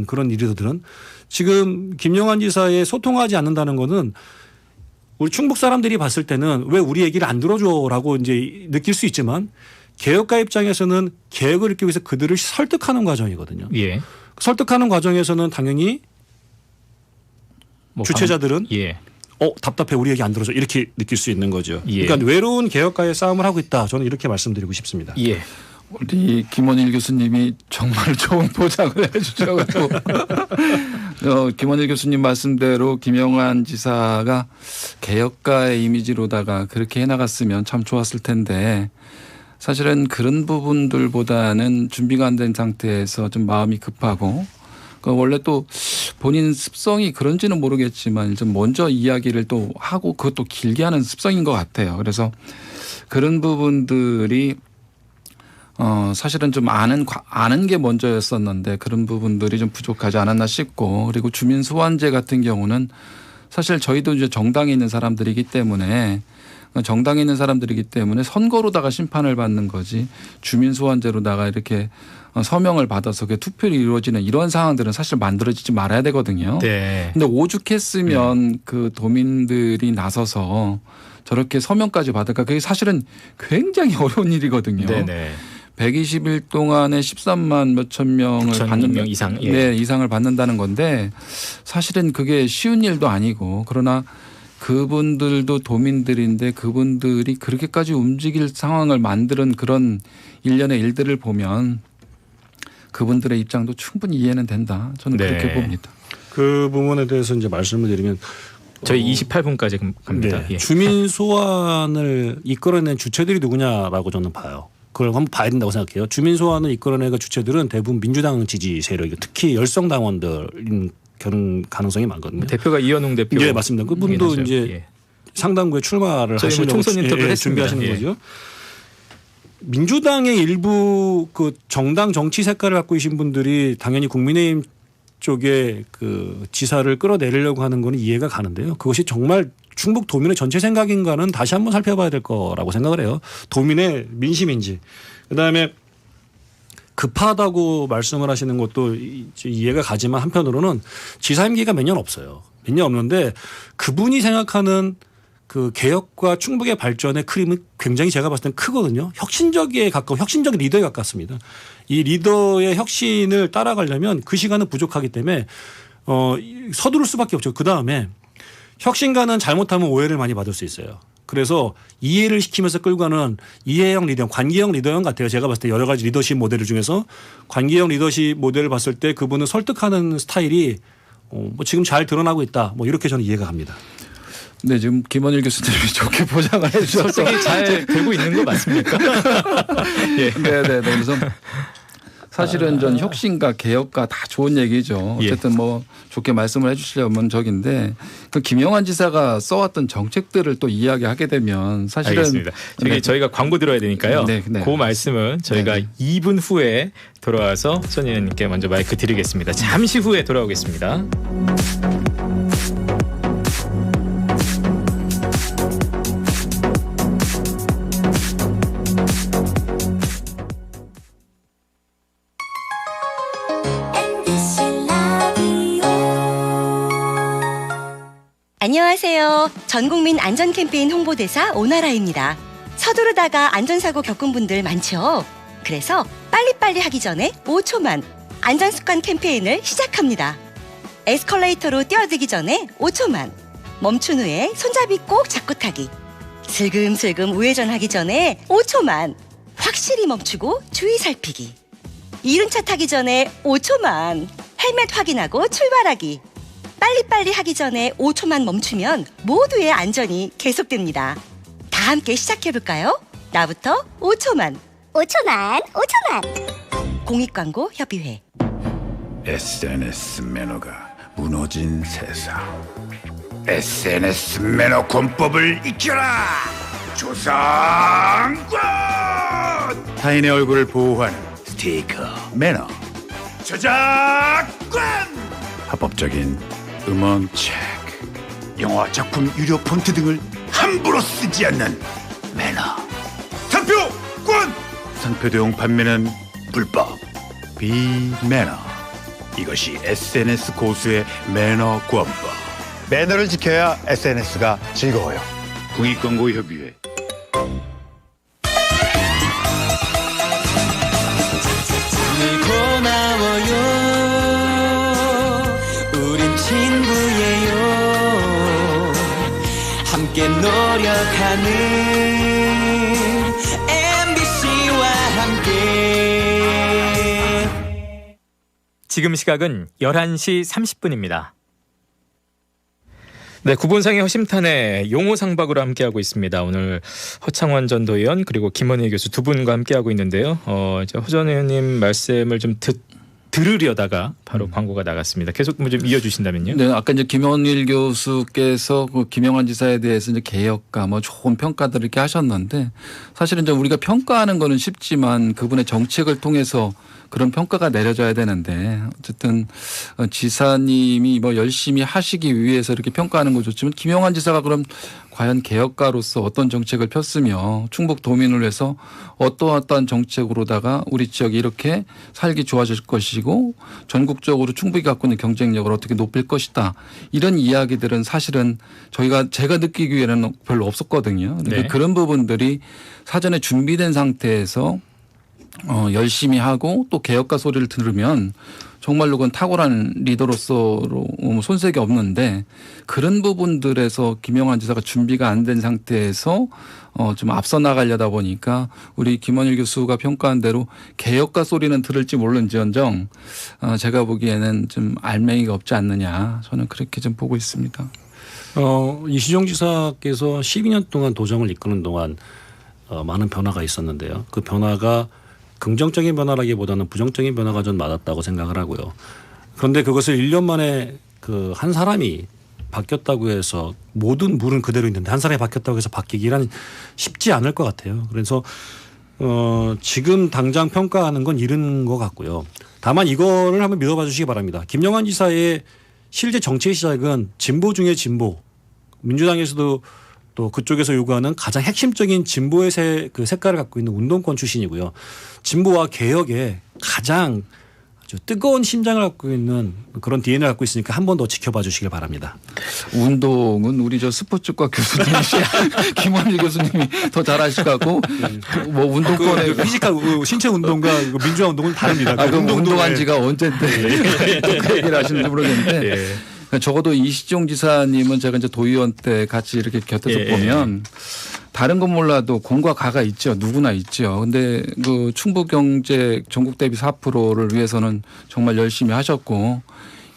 그런 리더들은 지금 김영환 지사에 소통하지 않는다는 거는 우리 충북 사람들이 봤을 때는 왜 우리 얘기를 안 들어줘라고 이제 느낄 수 있지만 개혁가 입장에서는 개혁을 이끌기 위해서 그들을 설득하는 과정이거든요. 예. 설득하는 과정에서는 당연히 뭐 주체자들은 예. 답답해 우리 얘기 안 들어줘 이렇게 느낄 수 있는 거죠. 예. 그러니까 외로운 개혁가의 싸움을 하고 있다. 저는 이렇게 말씀드리고 싶습니다. 예. 우리 김원일 교수님이 정말 좋은 포장을 해주셔가지고 김원일 교수님 말씀대로 김영환 지사가 개혁가의 이미지로다가 그렇게 해나갔으면 참 좋았을 텐데 사실은 그런 부분들보다는 준비가 안 된 상태에서 좀 마음이 급하고 원래 또 본인 습성이 그런지는 모르겠지만 좀 먼저 이야기를 또 하고 그것도 길게 하는 습성인 것 같아요. 그래서 그런 부분들이 사실은 좀 아는 게 먼저였었는데 그런 부분들이 좀 부족하지 않았나 싶고 그리고 주민 소환제 같은 경우는 사실 저희도 이제 정당에 있는 사람들이기 때문에 정당에 있는 사람들이기 때문에 선거로다가 심판을 받는 거지 주민소환제로다가 이렇게 서명을 받아서 그 투표를 이루어지는 이런 상황들은 사실 만들어지지 말아야 되거든요. 네. 근데 오죽했으면 그 도민들이 나서서 저렇게 서명까지 받을까 그게 사실은 굉장히 어려운 일이거든요. 네네. 120일 동안에 13만 몇천 명을 받는 명 이상. 예. 네, 이상을 받는다는 건데 사실은 그게 쉬운 일도 아니고 그러나 그분들도 도민들인데 그분들이 그렇게까지 움직일 상황을 만드는 그런 일련의 일들을 보면 그분들의 입장도 충분히 이해는 된다. 저는 네. 그렇게 봅니다. 그 부분에 대해서 이제 말씀을 드리면 저희 28분까지 갑니다. 네. 예. 주민 소환을 이끌어낸 주체들이 누구냐라고 저는 봐요. 그걸 한번 봐야 된다고 생각해요. 주민 소환을 이끌어내는 주체들은 대부분 민주당 지지 세력이고 특히 열성 당원들인 가능성이 많거든요. 대표가 이현웅 대표. 예, 맞습니다. 그분도 이제 예. 상당부에 출마를 저희 하시려고 총선 인터뷰를 준비하시는 예. 거죠. 민주당의 일부 그 정당 정치 색깔을 갖고 계신 분들이 당연히 국민의힘 쪽에 그 지사를 끌어내리려고 하는 거는 이해가 가는데요. 그것이 정말 충북 도민의 전체 생각인가는 다시 한번 살펴봐야 될 거라고 생각을 해요. 도민의 민심인지. 그다음에 급하다고 말씀을 하시는 것도 이해가 가지만 한편으로는 지사 임기가 몇 년 없어요. 몇 년 없는데 그분이 생각하는 그 개혁과 충북의 발전의 그림은 굉장히 제가 봤을 땐 크거든요. 혁신적에 가까운 혁신적 리더에 가깝습니다. 이 리더의 혁신을 따라가려면 그 시간은 부족하기 때문에 서두를 수밖에 없죠. 그다음에 혁신가는 잘못하면 오해를 많이 받을 수 있어요. 그래서 이해를 시키면서 끌고 가는 이해형 리더형, 관계형 리더형 같아요. 제가 봤을 때 여러 가지 리더십 모델 중에서 관계형 리더십 모델을 봤을 때 그분은 설득하는 스타일이 뭐 지금 잘 드러나고 있다. 뭐 이렇게 저는 이해가 갑니다. 네, 지금 김원일 교수님이 좋게 포장을 해 주셔서 솔직히 잘 되고 있는 거 맞습니까? 예. 네. 그래서 사실은 전 혁신과 개혁과 다 좋은 얘기죠. 어쨌든 뭐 좋게 말씀을 해 주시려면 적인데 그 김영환 지사가 써왔던 정책들을 또 이야기하게 되면 사실은 알겠습니다. 저희가 광고 들어야 되니까요. 네. 그 말씀은 저희가 2분 후에 돌아와서 손 의원님께 먼저 마이크 드리겠습니다. 잠시 후에 돌아오겠습니다. 안녕하세요. 전국민 안전 캠페인 홍보대사 오나라입니다. 서두르다가 안전사고 겪은 분들 많죠? 그래서 빨리빨리 하기 전에 5초만 안전습관 캠페인을 시작합니다. 에스컬레이터로 뛰어들기 전에 5초만 멈춘 후에 손잡이 꼭 잡고 타기. 슬금슬금 우회전하기 전에 5초만 확실히 멈추고 주의 살피기. 이륜차 타기 전에 5초만 헬멧 확인하고 출발하기. 빨리빨리 하기 전에 5초만 멈추면 모두의 안전이 계속됩니다. 다 함께 시작해볼까요? 나부터 5초만. 5초만. 공익광고 협의회. SNS 매너가 무너진 세상. SNS 매너 권법을 익혀라. 조상권. 타인의 얼굴을 보호하는 스티커 매너. 저작권. 합법적인 음원 체크, 영화 작품 유료 폰트 등을 함부로 쓰지 않는 매너. 상표권. 상표 대용 판매는 불법. 비매너. 이것이 SNS 고수의 매너 권법. 매너를 지켜야 SNS가 즐거워요. 공익광고협의회. 함께 노력하는 MBC와 함께. 지금 시각은 11시 30분입니다. 네, 구본상의 허심탄회 용호상박으로 함께하고 있습니다. 오늘 허창원 전 도의원 그리고 김원희 교수 두 분과 함께하고 있는데요. 이제 허 전 의원님 말씀을 좀 들으려다가 바로 광고가 나갔습니다. 계속 좀 이어주신다면요. 네, 아까 이제 김원일 교수께서 그 김영환 지사에 대해서 이제 개혁과 뭐 좋은 평가들을 이렇게 하셨는데 사실은 이제 우리가 평가하는 거는 쉽지만 그분의 정책을 통해서 그런 평가가 내려져야 되는데 어쨌든 지사님이 뭐 열심히 하시기 위해서 이렇게 평가하는 거 좋지만 김영환 지사가 그럼 과연 개혁가로서 어떤 정책을 폈으며 충북 도민을 위해서 어떠한 정책으로다가 우리 지역이 이렇게 살기 좋아질 것이고 전국적으로 충북이 갖고 있는 경쟁력을 어떻게 높일 것이다. 이런 이야기들은 사실은 제가 느끼기에는 별로 없었거든요. 네. 그런 부분들이 사전에 준비된 상태에서 열심히 하고 또 개혁가 소리를 들으면 정말로 그건 탁월한 리더로서로 손색이 없는데 그런 부분들에서 김영환 지사가 준비가 안 된 상태에서 좀 앞서 나가려다 보니까 우리 김원일 교수가 평가한 대로 개혁가 소리는 들을지 모르는지언정 제가 보기에는 좀 알맹이가 없지 않느냐 저는 그렇게 좀 보고 있습니다. 이시종 지사께서 12년 동안 도정을 이끄는 동안 많은 변화가 있었는데요. 그 변화가 긍정적인 변화라기보다는 부정적인 변화가 좀 많았다고 생각을 하고요. 그런데 그것을 1년 만에 그 한 사람이 바뀌었다고 해서 모든 물은 그대로 있는데 한 사람이 바뀌었다고 해서 바뀌기란 쉽지 않을 것 같아요. 그래서 지금 당장 평가하는 건 이른 것 같고요. 다만 이거를 한번 믿어봐 주시기 바랍니다. 김영환 지사의 실제 정치의 시작은 진보 중의 진보. 민주당에서도 또 그쪽에서 요구하는 가장 핵심적인 진보의 그 색깔을 갖고 있는 운동권 출신이고요. 진보와 개혁에 가장 아주 뜨거운 심장을 갖고 있는 그런 DNA를 갖고 있으니까 한 번 더 지켜봐 주시길 바랍니다. 운동은 우리 스포츠과 교수님 김원일 교수님이 더 잘 아실 것 같고 뭐 운동권의 피지컬 신체 운동과 민주화 운동은 다릅니다. 그럼 운동한 지가 언제인데 그 얘기를 하시는지 모르겠는데 적어도 이시종 지사님은 제가 이제 도의원 때 같이 이렇게 곁에서 보면 다른 건 몰라도 공과 가가 있죠. 누구나 있죠. 근데 그 충북 경제 전국 대비 4%를 위해서는 정말 열심히 하셨고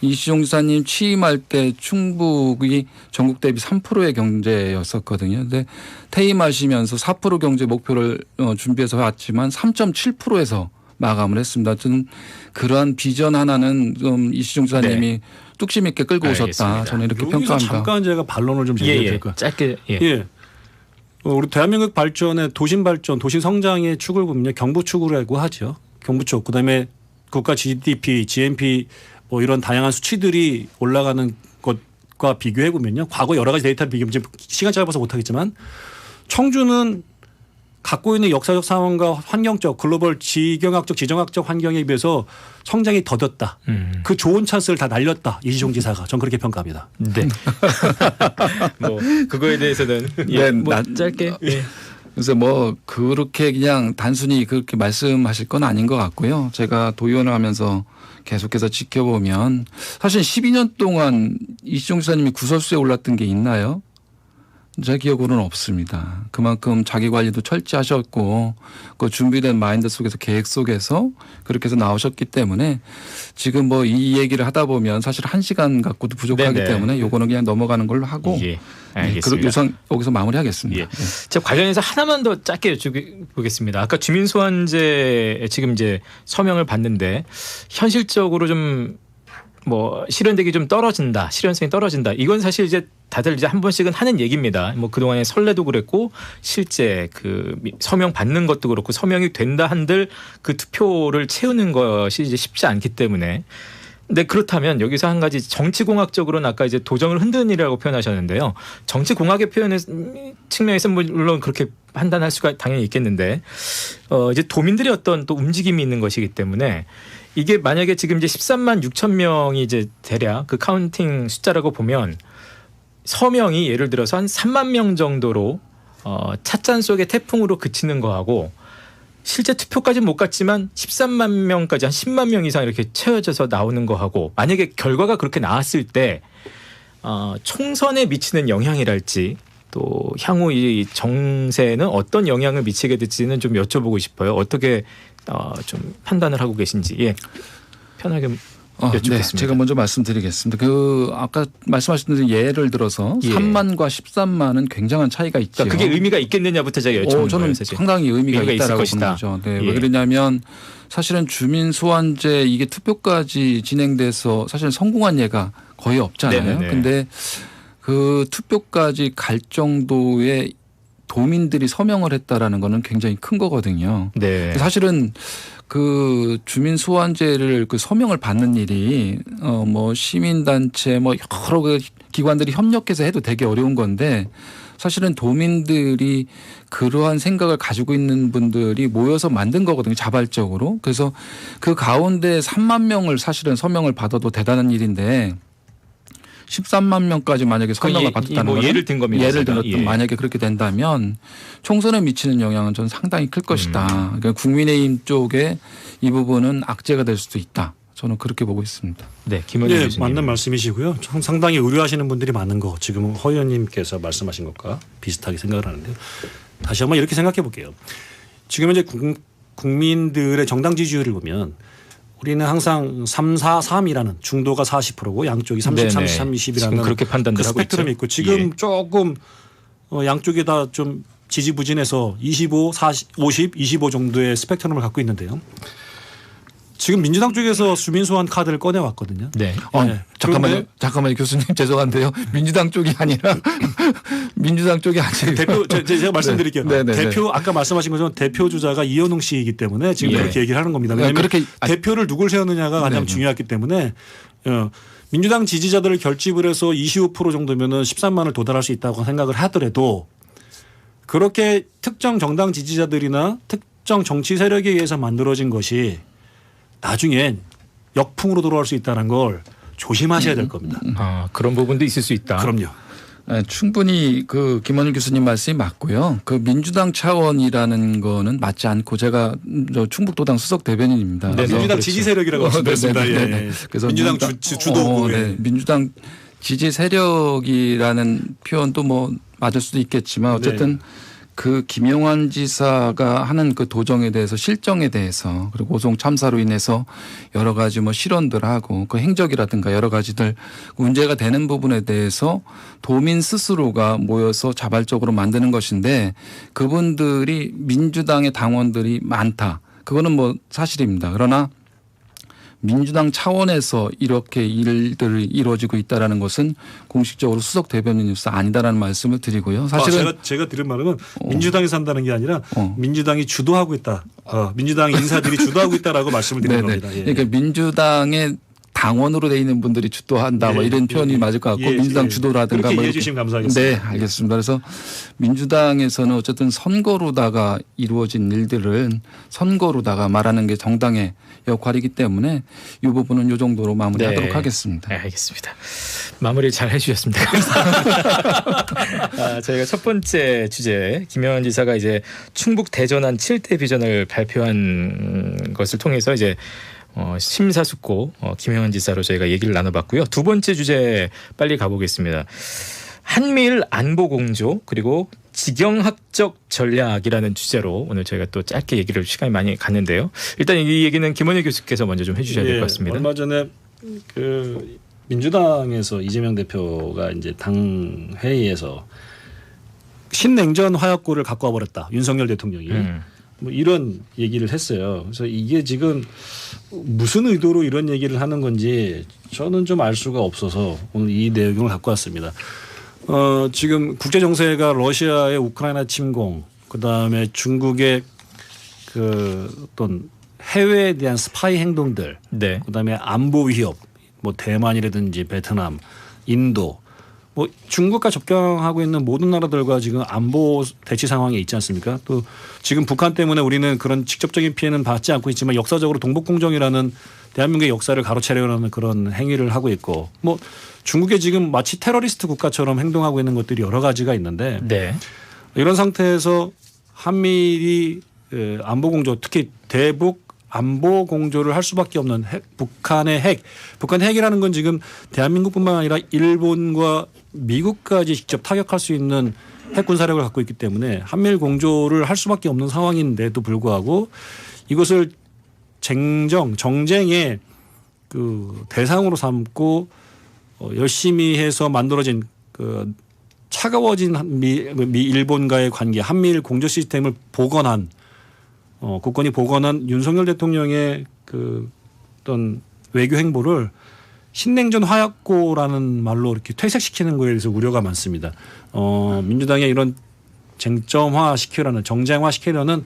이시종 지사님 취임할 때 충북이 전국 대비 3%의 경제였었거든요. 근데 퇴임하시면서 4% 경제 목표를 준비해서 왔지만 3.7%에서 마감을 했습니다. 저는 그러한 비전 하나는 좀 이시종 지사님이 뚝심 있게 끌고 오셨다. 저는 이렇게 평가합니다. 잠깐 제가 반론을 좀 드려야 될 것 같아요. 짧게. 예. 우리 대한민국 발전의 도심 발전, 도시 성장의 축을 보면요. 경부 축이라고 하죠. 경부 축. 그다음에 국가 GDP, GNP 뭐 이런 다양한 수치들이 올라가는 것과 비교해 보면요. 과거 여러 가지 데이터를 비교하면 지금 시간 짧아서 못 하겠지만 청주는 갖고 있는 역사적 상황과 환경적 글로벌 지경학적 지정학적 환경에 비해서 성장이 더뎠다. 그 좋은 찬스를 다 날렸다. 이시종 지사가. 전 그렇게 평가합니다. 네. 뭐 그거에 대해서는 짧게. 그래서 뭐 그렇게 그냥 단순히 그렇게 말씀하실 건 아닌 것 같고요. 제가 도의원을 하면서 계속해서 지켜보면 사실 12년 동안 이시종 지사님이 구설수에 올랐던 게 있나요? 제 기억으로는 없습니다. 그만큼 자기 관리도 철저하셨고 그 준비된 마인드 속에서 계획 속에서 그렇게 해서 나오셨기 때문에 지금 뭐 이 얘기를 하다 보면 사실 1시간 갖고도 부족하기 때문에 요거는 그냥 넘어가는 걸로 하고 알겠습니다. 우선 여기서 마무리하겠습니다. 제가 관련해서 하나만 더 짧게 여쭤보겠습니다. 아까 주민소환제 지금 이제 서명을 받는데 현실적으로 좀 뭐 실현되기 좀 떨어진다, 실현성이 떨어진다. 이건 사실 이제 다들 이제 한 번씩은 하는 얘기입니다. 뭐 그동안에 설레도 그랬고 실제 그 서명 받는 것도 그렇고 서명이 된다 한들 그 투표를 채우는 것이 이제 쉽지 않기 때문에. 근데 그렇다면 여기서 한 가지 정치공학적으로는 아까 이제 도정을 흔드는 일이라고 표현하셨는데요. 정치공학의 표현의 측면에서 물론 그렇게 판단할 수가 당연히 있겠는데 이제 도민들이 어떤 또 움직임이 있는 것이기 때문에 이게 만약에 지금 이제 13만 6천 명이 이제 대략 그 카운팅 숫자라고 보면 서명이 예를 들어서 한 3만 명 정도로 찻잔 속의 태풍으로 그치는 거하고 실제 투표까지는 못 갔지만 13만 명까지 한 10만 명 이상 이렇게 채워져서 나오는 거하고 만약에 결과가 그렇게 나왔을 때 총선에 미치는 영향이랄지 또 향후 이 정세는 어떤 영향을 미치게 될지는 좀 여쭤보고 싶어요. 어떻게 좀 판단을 하고 계신지 편하게 여쭙겠습니다. 네, 제가 먼저 말씀드리겠습니다. 그 아까 말씀하신 대로 예를 들어서 3만과 13만은 굉장한 차이가 있죠. 그러니까 그게 의미가 있겠느냐부터 제가 여쭤보는 저는 거예요. 사실. 상당히 의미가 있다라고 보는 거죠. 네, 왜 그러냐면 사실은 주민 소환제 이게 투표까지 진행돼서 사실 성공한 예가 거의 없잖아요. 그런데 그 투표까지 갈 정도의 도민들이 서명을 했다라는 거는 굉장히 큰 거거든요. 네. 사실은 그 주민 소환제를 그 서명을 받는 일이 뭐 시민단체 뭐 여러 그 기관들이 협력해서 해도 되게 어려운 건데 사실은 도민들이 그러한 생각을 가지고 있는 분들이 모여서 만든 거거든요. 자발적으로. 그래서 그 가운데 3만 명을 사실은 서명을 받아도 대단한 일인데 13만 명까지 만약에 서명을 받았다는 뭐 거는 예를 든 겁니다. 예를 들어 예. 만약에 그렇게 된다면 총선에 미치는 영향은 저는 상당히 클 것이다. 그러니까 국민의힘 쪽에 이 부분은 악재가 될 수도 있다. 저는 그렇게 보고 있습니다. 네, 김원희 네, 교수님. 맞는 말씀이시고요. 상당히 의료하시는 분들이 많은 거 지금 허 의원님께서 말씀하신 것과 비슷하게 생각을 하는데요. 다시 한번 이렇게 생각해 볼게요. 지금 이제 국민들의 정당 지지율을 보면 우리는 항상 3, 4, 3이라는 중도가 40%고 양쪽이 30, 30, 30이라는 지금 그렇게 판단들 그 하고 스펙트럼이 있죠. 있고 지금 예. 조금 양쪽이 다 좀 지지부진해서 25, 40, 50, 25 정도의 스펙트럼을 갖고 있는데요. 지금 민주당 쪽에서 주민 소환 카드를 꺼내왔거든요. 네. 잠깐만요, 교수님 죄송한데요. 민주당 쪽이 아니라 민주당 쪽이 아니라 대표 제가 말씀드릴게요. 네. 대표 아까 말씀하신 것처럼 대표 주자가 이현웅 씨이기 때문에 지금 예. 그렇게 얘기를 하는 겁니다. 왜냐하면 그렇게 대표를 누굴 세우느냐가 가장 중요하기 때문에 민주당 지지자들을 결집을 해서 25% 정도면은 13만을 도달할 수 있다고 생각을 하더라도 그렇게 특정 정당 지지자들이나 특정 정치 세력에 의해서 만들어진 것이 나중엔 역풍으로 돌아올 수 있다는 걸 조심하셔야 될 겁니다. 아, 그런 부분도 있을 수 있다. 그럼요. 네, 충분히 그 김원일 교수님 말씀이 맞고요. 그 민주당 차원이라는 거는 맞지 않고 제가 저 충북도당 수석 대변인입니다. 네, 민주당 지지 세력이라고 말씀드렸습니다. 네. 그래서 민주당 주도부. 네, 민주당 지지 세력이라는 표현도 뭐 맞을 수도 있겠지만 어쨌든 그 김용환 지사가 하는 그 도정에 대해서 실정에 대해서 그리고 고성 참사로 인해서 여러 가지 뭐 실언들 하고 그 행적이라든가 여러 가지들 문제가 되는 부분에 대해서 도민 스스로가 모여서 자발적으로 만드는 것인데 그분들이 민주당의 당원들이 많다. 그거는 뭐 사실입니다. 그러나 민주당 차원에서 이렇게 일들이 이루어지고 있다라는 것은 공식적으로 수석 대변인으로서 아니다라는 말씀을 드리고요. 사실은 제가 들은 말은 민주당에서 한다는 게 아니라 민주당이 주도하고 있다. 민주당 인사들이 주도하고 있다라고 말씀을 드리는 겁니다. 예. 그러니까 민주당의 당원으로 돼 있는 분들이 주도한다 뭐 이런 표현이 맞을 것 같고 민주당 주도라든가 그렇게 뭐 이해해 주시면 감사하겠습니다. 네, 알겠습니다. 그래서 민주당에서는 어쨌든 선거로다가 이루어진 일들은 선거로다가 말하는 게 정당의 역할이기 때문에 이 부분은 이 정도로 마무리하도록 하겠습니다. 네, 알겠습니다. 마무리 잘 해주셨습니다. 저희가 첫 번째 주제 김영환 지사가 이제 충북 대전안 7대 비전을 발표한 것을 통해서 이제 심사숙고 김영환 지사로 저희가 얘기를 나눠봤고요. 두 번째 주제 빨리 가보겠습니다. 한미일 안보 공조 그리고 지경학적 전략이라는 주제로 오늘 저희가 또 짧게 얘기를 시간이 많이 갔는데요. 일단 이 얘기는 김원희 교수께서 먼저 좀 해주셔야 될 것 같습니다. 얼마 전에 그 민주당에서 이재명 대표가 이제 당 회의에서 신냉전 화약고를 갖고 와버렸다. 윤석열 대통령이. 뭐 이런 얘기를 했어요. 그래서 이게 지금 무슨 의도로 이런 얘기를 하는 건지 저는 좀 알 수가 없어서 오늘 이 내용을 갖고 왔습니다. 지금 국제 정세가 러시아의 우크라이나 침공, 그다음에 중국의 그 어떤 해외에 대한 스파이 행동들, 그다음에 안보 위협, 뭐 대만이라든지 베트남, 인도, 뭐 중국과 접경하고 있는 모든 나라들과 지금 안보 대치 상황에 있지 않습니까? 또 지금 북한 때문에 우리는 그런 직접적인 피해는 받지 않고 있지만 역사적으로 동북공정이라는 대한민국의 역사를 가로채려는 그런 행위를 하고 있고 뭐 중국이 지금 마치 테러리스트 국가처럼 행동하고 있는 것들이 여러 가지가 있는데 이런 상태에서 한미일이 안보 공조 특히 대북 안보 공조를 할 수밖에 없는 북한의 핵이라는 건 지금 대한민국뿐만 아니라 일본과 미국까지 직접 타격할 수 있는 핵 군사력을 갖고 있기 때문에 한미일 공조를 할 수밖에 없는 상황인데도 불구하고 이것을 정쟁의 그 대상으로 삼고 열심히 해서 만들어진 그 차가워진 미 일본과의 관계 한미일 공조 시스템을 복원한 국권이 복원한 윤석열 대통령의 그 어떤 외교 행보를 신냉전 화약고라는 말로 이렇게 퇴색시키는 거에 대해서 우려가 많습니다. 민주당의 이런 쟁점화 시키려는 정쟁화 시키려는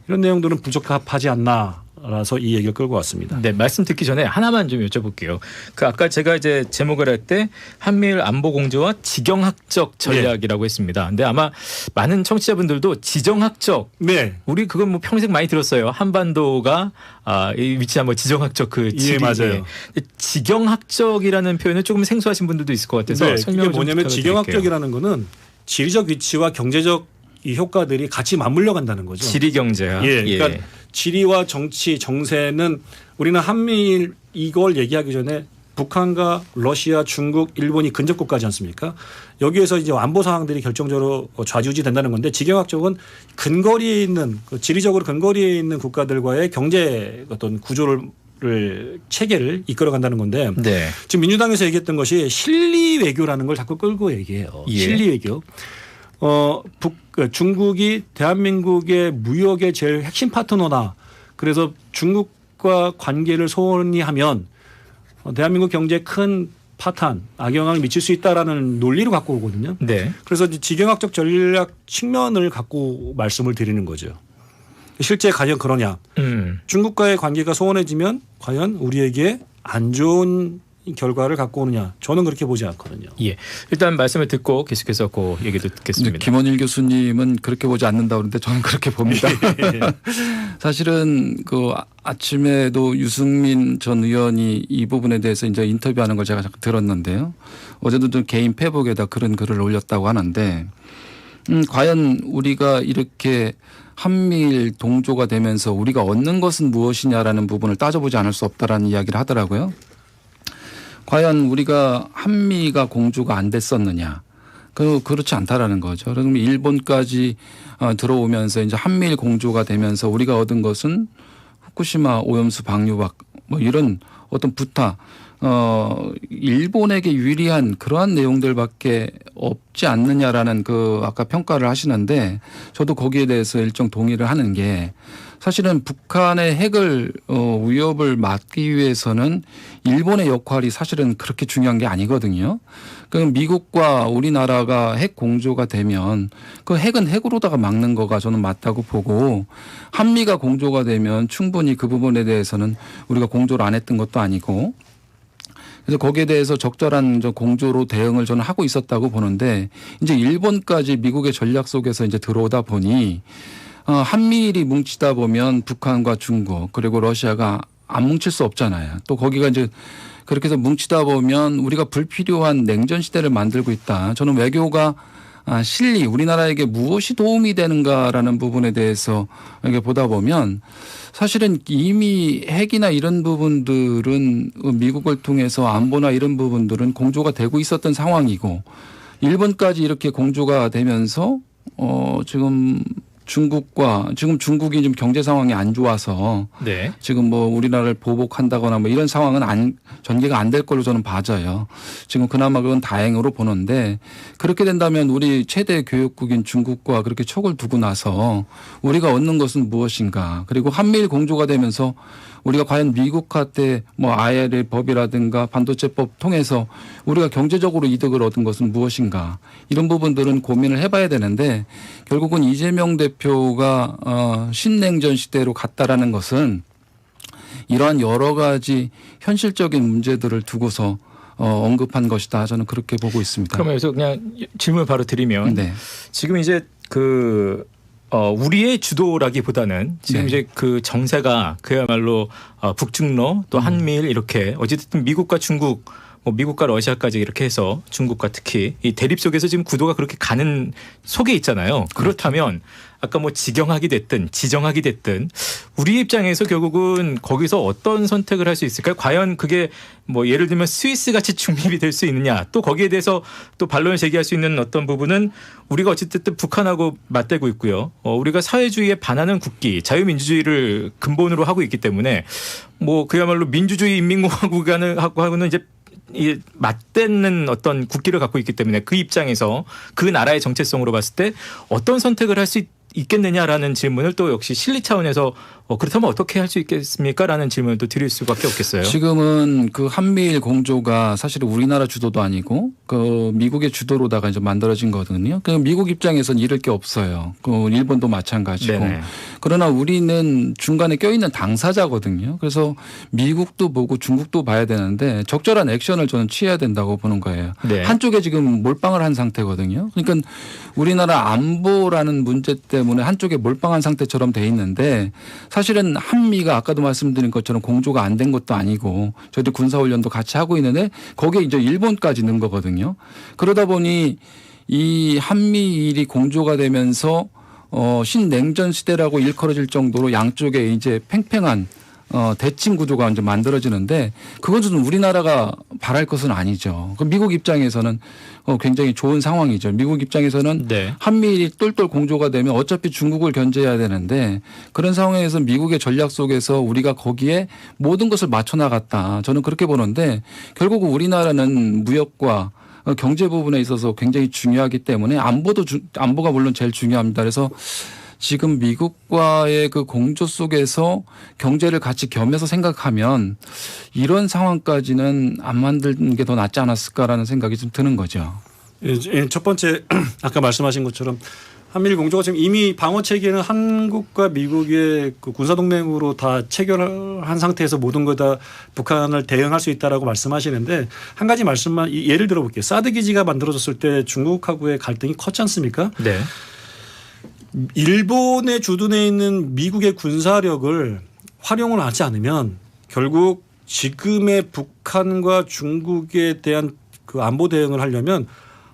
이런 내용들은 부적합하지 않나 라서 이 얘기를 끌고 왔습니다. 네, 말씀 듣기 전에 하나만 좀 여쭤볼게요. 그 아까 제가 이제 제목을 할 때 한미일 안보 공조와 지경학적 전략이라고 했습니다. 근데 아마 많은 청취자분들도 지정학적, 우리 그건 뭐 평생 많이 들었어요. 한반도가 이 위치한 뭐 지정학적 그 지리. 맞아요. 지경학적이라는 표현은 조금 생소하신 분들도 있을 것 같아서 설명을 이게 뭐냐면 지경학적이라는 거는 지리적 위치와 경제적 이 효과들이 같이 맞물려 간다는 거죠. 지리 경제야. 그러니까 지리와 정치, 정세는 우리는 한미일 이걸 얘기하기 전에 북한과 러시아, 중국, 일본이 근접 국가지 않습니까? 여기에서 이제 안보 상황들이 결정적으로 좌지우지 된다는 건데 지경학적은 근거리에 있는 지리적으로 근거리에 있는 국가들과의 경제 어떤 구조를 체계를 이끌어간다는 건데 지금 민주당에서 얘기했던 것이 실리 외교라는 걸 자꾸 끌고 얘기해요. 실리 외교. 중국이 대한민국의 무역의 제일 핵심 파트너다. 그래서 중국과 관계를 소원히 하면 대한민국 경제에 큰 파탄, 악영향을 미칠 수 있다라는 논리를 갖고 오거든요. 그래서 지경학적 전략 측면을 갖고 말씀을 드리는 거죠. 실제 과연 그러냐. 중국과의 관계가 소원해지면 과연 우리에게 안 좋은 결과를 갖고 오느냐. 저는 그렇게 보지 않거든요. 일단 말씀을 듣고 계속해서 그 얘기도 듣겠습니다. 김원일 교수님은 그렇게 보지 않는다 그러는데 저는 그렇게 봅니다. 사실은 그 아침에도 유승민 전 의원이 이 부분에 대해서 이제 인터뷰하는 걸 제가 들었는데요. 어제도 좀 개인 페이북에다 그런 글을 올렸다고 하는데 과연 우리가 이렇게 한미일 동조가 되면서 우리가 얻는 것은 무엇이냐라는 부분을 따져보지 않을 수 없다라는 이야기를 하더라고요. 과연 우리가 한미가 공조가 안 됐었느냐. 그렇지 않다라는 거죠. 그러면 일본까지 들어오면서 이제 한미일 공조가 되면서 우리가 얻은 것은 후쿠시마 오염수 방류박 뭐 이런 어떤 부타 일본에게 유리한 그러한 내용들밖에 없지 않느냐라는 그 아까 평가를 하시는데 저도 거기에 대해서 일정 동의를 하는 게 사실은 북한의 핵을 위협을 막기 위해서는 일본의 역할이 사실은 그렇게 중요한 게 아니거든요. 그럼 미국과 우리나라가 핵 공조가 되면 그 핵은 핵으로다가 막는 거가 저는 맞다고 보고 한미가 공조가 되면 충분히 그 부분에 대해서는 우리가 공조를 안 했던 것도 아니고 그래서 거기에 대해서 적절한 공조로 대응을 저는 하고 있었다고 보는데 이제 일본까지 미국의 전략 속에서 이제 들어오다 보니 한미일이 뭉치다 보면 북한과 중국 그리고 러시아가 안 뭉칠 수 없잖아요. 또 거기가 이제 그렇게 해서 뭉치다 보면 우리가 불필요한 냉전 시대를 만들고 있다. 저는 외교가 실리 우리나라에게 무엇이 도움이 되는가라는 부분에 대해서 이렇게 보다 보면 사실은 이미 핵이나 이런 부분들은 미국을 통해서 안보나 이런 부분들은 공조가 되고 있었던 상황이고 일본까지 이렇게 공조가 되면서 지금 중국이 좀 경제 상황이 안 좋아서 지금 뭐 우리나라를 보복한다거나 뭐 이런 상황은 전개가 안 될 걸로 저는 봐져요. 지금 그나마 그건 다행으로 보는데 그렇게 된다면 우리 최대 교역국인 중국과 그렇게 촉을 두고 나서 우리가 얻는 것은 무엇인가. 그리고 한미일 공조가 되면서 우리가 과연 미국한테 뭐 IRA 법이라든가 반도체법 통해서 우리가 경제적으로 이득을 얻은 것은 무엇인가. 이런 부분들은 고민을 해봐야 되는데 결국은 이재명 대표가 신냉전 시대로 갔다라는 것은 이러한 여러 가지 현실적인 문제들을 두고서 언급한 것이다. 저는 그렇게 보고 있습니다. 그러면 여기서 그냥 질문을 바로 드리면 지금 이제 우리의 주도라기보다는 지금 이제 그 정세가 그야말로 북중러 또 한미일 이렇게 어쨌든 미국과 중국 뭐 미국과 러시아까지 이렇게 해서 중국과 특히 이 대립 속에서 지금 구도가 그렇게 가는 속에 있잖아요. 그렇다면 아까 뭐 지경학이 됐든 지정학이 됐든 우리 입장에서 결국은 거기서 어떤 선택을 할 수 있을까요? 과연 그게 뭐 예를 들면 스위스 같이 중립이 될 수 있느냐 또 거기에 대해서 또 반론을 제기할 수 있는 어떤 부분은 우리가 어쨌든 북한하고 맞대고 있고요. 우리가 사회주의에 반하는 국기 자유민주주의를 근본으로 하고 있기 때문에 뭐 그야말로 민주주의 인민공화국하고는 이제 이 맞대는 어떤 국기를 갖고 있기 때문에 그 입장에서 그 나라의 정체성으로 봤을 때 어떤 선택을 할 수 있겠느냐라는 질문을 또 역시 실리 차원에서 그렇다면 어떻게 할 수 있겠습니까? 라는 질문을 또 드릴 수밖에 없겠어요. 지금은 그 한미일 공조가 사실 우리나라 주도도 아니고 그 미국의 주도로다가 이제 만들어진 거거든요. 그 미국 입장에서는 잃을 게 없어요. 그 일본도 마찬가지고. 네네. 그러나 우리는 중간에 껴있는 당사자거든요. 그래서 미국도 보고 중국도 봐야 되는데 적절한 액션을 저는 취해야 된다고 보는 거예요. 네. 한쪽에 지금 몰빵을 한 상태거든요. 그러니까 우리나라 안보라는 문제 때문에 한쪽에 몰빵한 상태처럼 돼 있는데 사실은 한미가 아까도 말씀드린 것처럼 공조가 안 된 것도 아니고 저희도 군사훈련도 같이 하고 있는데 거기에 이제 일본까지 넣은 거거든요. 그러다 보니 이 한미일이 공조가 되면서 신냉전 시대라고 일컬어질 정도로 양쪽에 이제 팽팽한 대칭 구도가 이제 만들어지는데 그것은 우리나라가 바랄 것은 아니죠. 그 미국 입장에서는 굉장히 좋은 상황이죠. 미국 입장에서는 네. 한미일이 똘똘 공조가 되면 어차피 중국을 견제해야 되는데 그런 상황에서 미국의 전략 속에서 우리가 거기에 모든 것을 맞춰 나갔다. 저는 그렇게 보는데 결국 우리나라는 무역과 경제 부분에 있어서 굉장히 중요하기 때문에 안보가 물론 제일 중요합니다. 그래서 지금 미국과의 그 공조 속에서 경제를 같이 겸해서 생각하면 이런 상황까지는 안 만드는 게 더 낫지 않았을까라는 생각이 좀 드는 거죠. 첫 번째 아까 말씀하신 것처럼 한미일 공조가 지금 이미 방어 체계는 한국과 미국의 그 군사 동맹으로 다 체결한 상태에서 모든 거 다 북한을 대응할 수 있다라고 말씀하시는데 한 가지 말씀만 예를 들어볼게요. 사드 기지가 만들어졌을 때 중국하고의 갈등이 컸지 않습니까? 네. 일본에 주둔해 있는 미국의 군사력을 활용을 하지 않으면 결국 지금의 북한과 중국에 대한 그 안보 대응을 하려면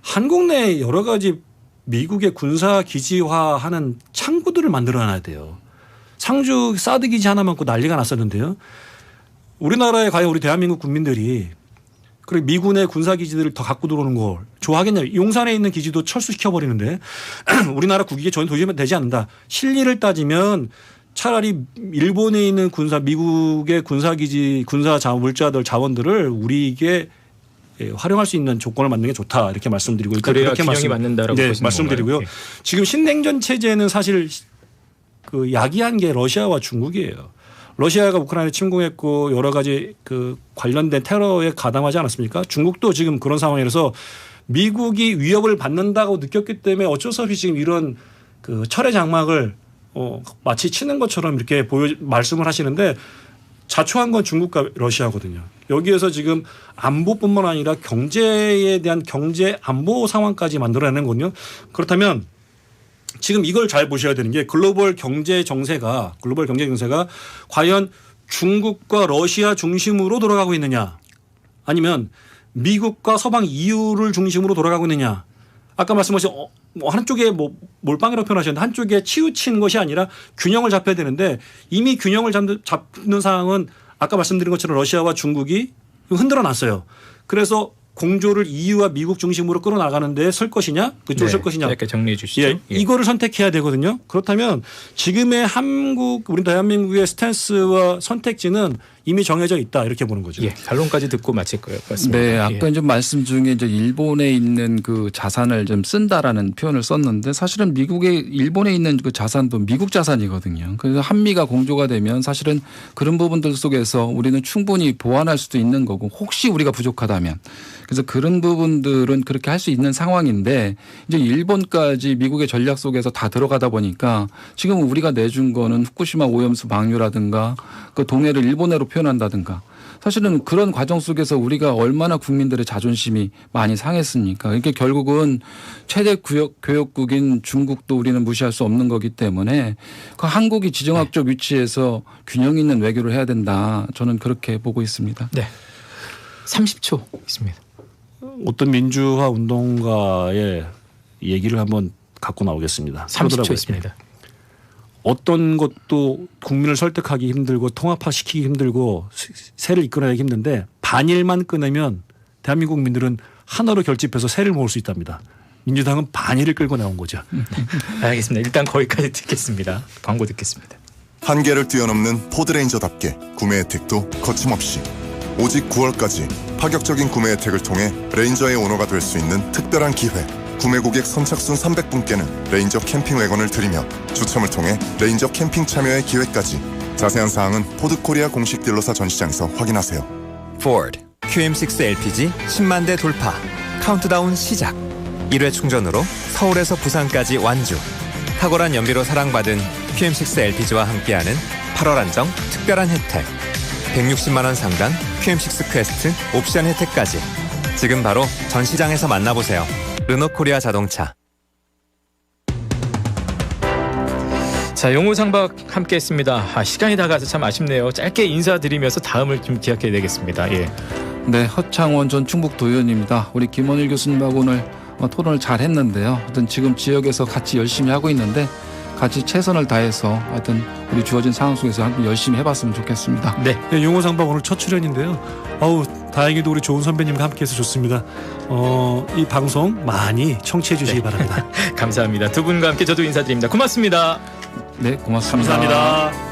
한국 내에 여러 가지 미국의 군사 기지화하는 창구들을 만들어놔야 돼요. 상주 사드 기지 하나 많고 난리가 났었는데요. 우리나라에 과연 우리 대한민국 국민들이 그리고 미군의 군사 기지들을 더 갖고 들어오는 걸 좋아하겠냐. 용산에 있는 기지도 철수시켜버리는데 우리나라 국익에 전혀 도움이 되지 않는다. 실리를 따지면 차라리 일본에 있는 미국의 군사 기지, 물자들, 자원들을 우리에게 활용할 수 있는 조건을 만드는 게 좋다. 이렇게 말씀드리고 일단 그래야 그렇게 균형이 맞는다라고 네, 보시는 말씀드리고요. 건가요? 지금 신냉전 체제는 사실 그 야기한 게 러시아와 중국이에요. 러시아가 우크라이나를 침공했고 여러 가지 그 관련된 테러에 가담하지 않았습니까? 중국도 지금 그런 상황이라서 미국이 위협을 받는다고 느꼈기 때문에 어쩔 수 없이 지금 이런 그 철의 장막을 마치 치는 것처럼 이렇게 말씀을 하시는데 자초한 건 중국과 러시아거든요. 여기에서 지금 안보뿐만 아니라 경제에 대한 경제 안보 상황까지 만들어내는 거거든요. 그렇다면 지금 이걸 잘 보셔야 되는 게 글로벌 경제 정세가 과연 중국과 러시아 중심으로 돌아가고 있느냐 아니면 미국과 서방 EU를 중심으로 돌아가고 있느냐. 아까 말씀하신 한쪽에 몰빵이라고 표현하셨는데 한쪽에 치우친 것이 아니라 균형을 잡혀야 되는데 이미 균형을 잡는 상황은 아까 말씀드린 것처럼 러시아와 중국이 흔들어 놨어요. 그래서 공조를 EU와 미국 중심으로 끌어나가는데 설 것이냐 그쪽을 설 것이냐. 이렇게 정리해 주시죠. 예, 이거를 선택해야 되거든요. 그렇다면 지금의 우리 대한민국의 스탠스와 선택지는 이미 정해져 있다 이렇게 보는 거죠. 예, 결론까지 듣고 마칠 거예요. 맞습니다. 네, 아까 이제 말씀 중에 이제 일본에 있는 그 자산을 좀 쓴다라는 표현을 썼는데 사실은 일본에 있는 그 자산도 미국 자산이거든요. 그래서 한미가 공조가 되면 사실은 그런 부분들 속에서 우리는 충분히 보완할 수도 있는 거고 혹시 우리가 부족하다면 그래서 그런 부분들은 그렇게 할 수 있는 상황인데 이제 일본까지 미국의 전략 속에서 다 들어가다 보니까 지금 우리가 내준 거는 후쿠시마 오염수 방류라든가 그 동해를 일본해로 표현한다든가 사실은 그런 과정 속에서 우리가 얼마나 국민들의 자존심이 많이 상했습니까? 이게 결국은 최대 교역국인 중국도 우리는 무시할 수 없는 거기 때문에 그 한국이 지정학적 위치에서 균형 있는 외교를 해야 된다. 저는 그렇게 보고 있습니다. 네. 30초 있습니다. 어떤 민주화 운동가의 얘기를 한번 갖고 나오겠습니다. 30초 있습니다. 어떤 것도 국민을 설득하기 힘들고 통합화시키기 힘들고 세를 이끌어내기 힘든데 반일만 끊으면 대한민국 국민들은 하나로 결집해서 세를 모을 수 있답니다. 민주당은 반일을 끌고 나온 거죠. 알겠습니다. 일단 거기까지 듣겠습니다. 광고 듣겠습니다. 한계를 뛰어넘는 포드레인저답게 구매 혜택도 거침없이 오직 9월까지 파격적인 구매 혜택을 통해 레인저의 오너가 될 수 있는 특별한 기회. 구매 고객 선착순 300분께는 레인저 캠핑 웨건을 드리며 추첨을 통해 레인저 캠핑 참여의 기회까지 자세한 사항은 포드코리아 공식 딜러사 전시장에서 확인하세요. Ford QM6 LPG 10만 대 돌파. 카운트다운 시작. 1회 충전으로 서울에서 부산까지 완주. 탁월한 연비로 사랑받은 QM6 LPG와 함께하는 8월 한정 특별한 혜택. 160만 원 상당 QM6 퀘스트 옵션 혜택까지. 지금 바로 전시장에서 만나보세요. 르노코리아 자동차. 자, 용호상박 함께했습니다. 시간이 다가서 참 아쉽네요. 짧게 인사드리면서 다음을 좀 기약해야 되겠습니다. 예. 네, 허창원 전 충북도의원입니다. 우리 김원일 교수님하고 오늘 토론을 잘 했는데요. 하여튼 지금 지역에서 같이 열심히 하고 있는데 같이 최선을 다해서 하여튼 우리 주어진 상황 속에서 한번 열심히 해봤으면 좋겠습니다. 네. 네, 용호상박 오늘 첫 출연인데요. 다행히도 우리 좋은 선배님과 함께해서 좋습니다. 이 방송 많이 청취해 주시기 바랍니다. 감사합니다. 두 분과 함께 저도 인사드립니다. 고맙습니다. 네, 고맙습니다. 감사합니다.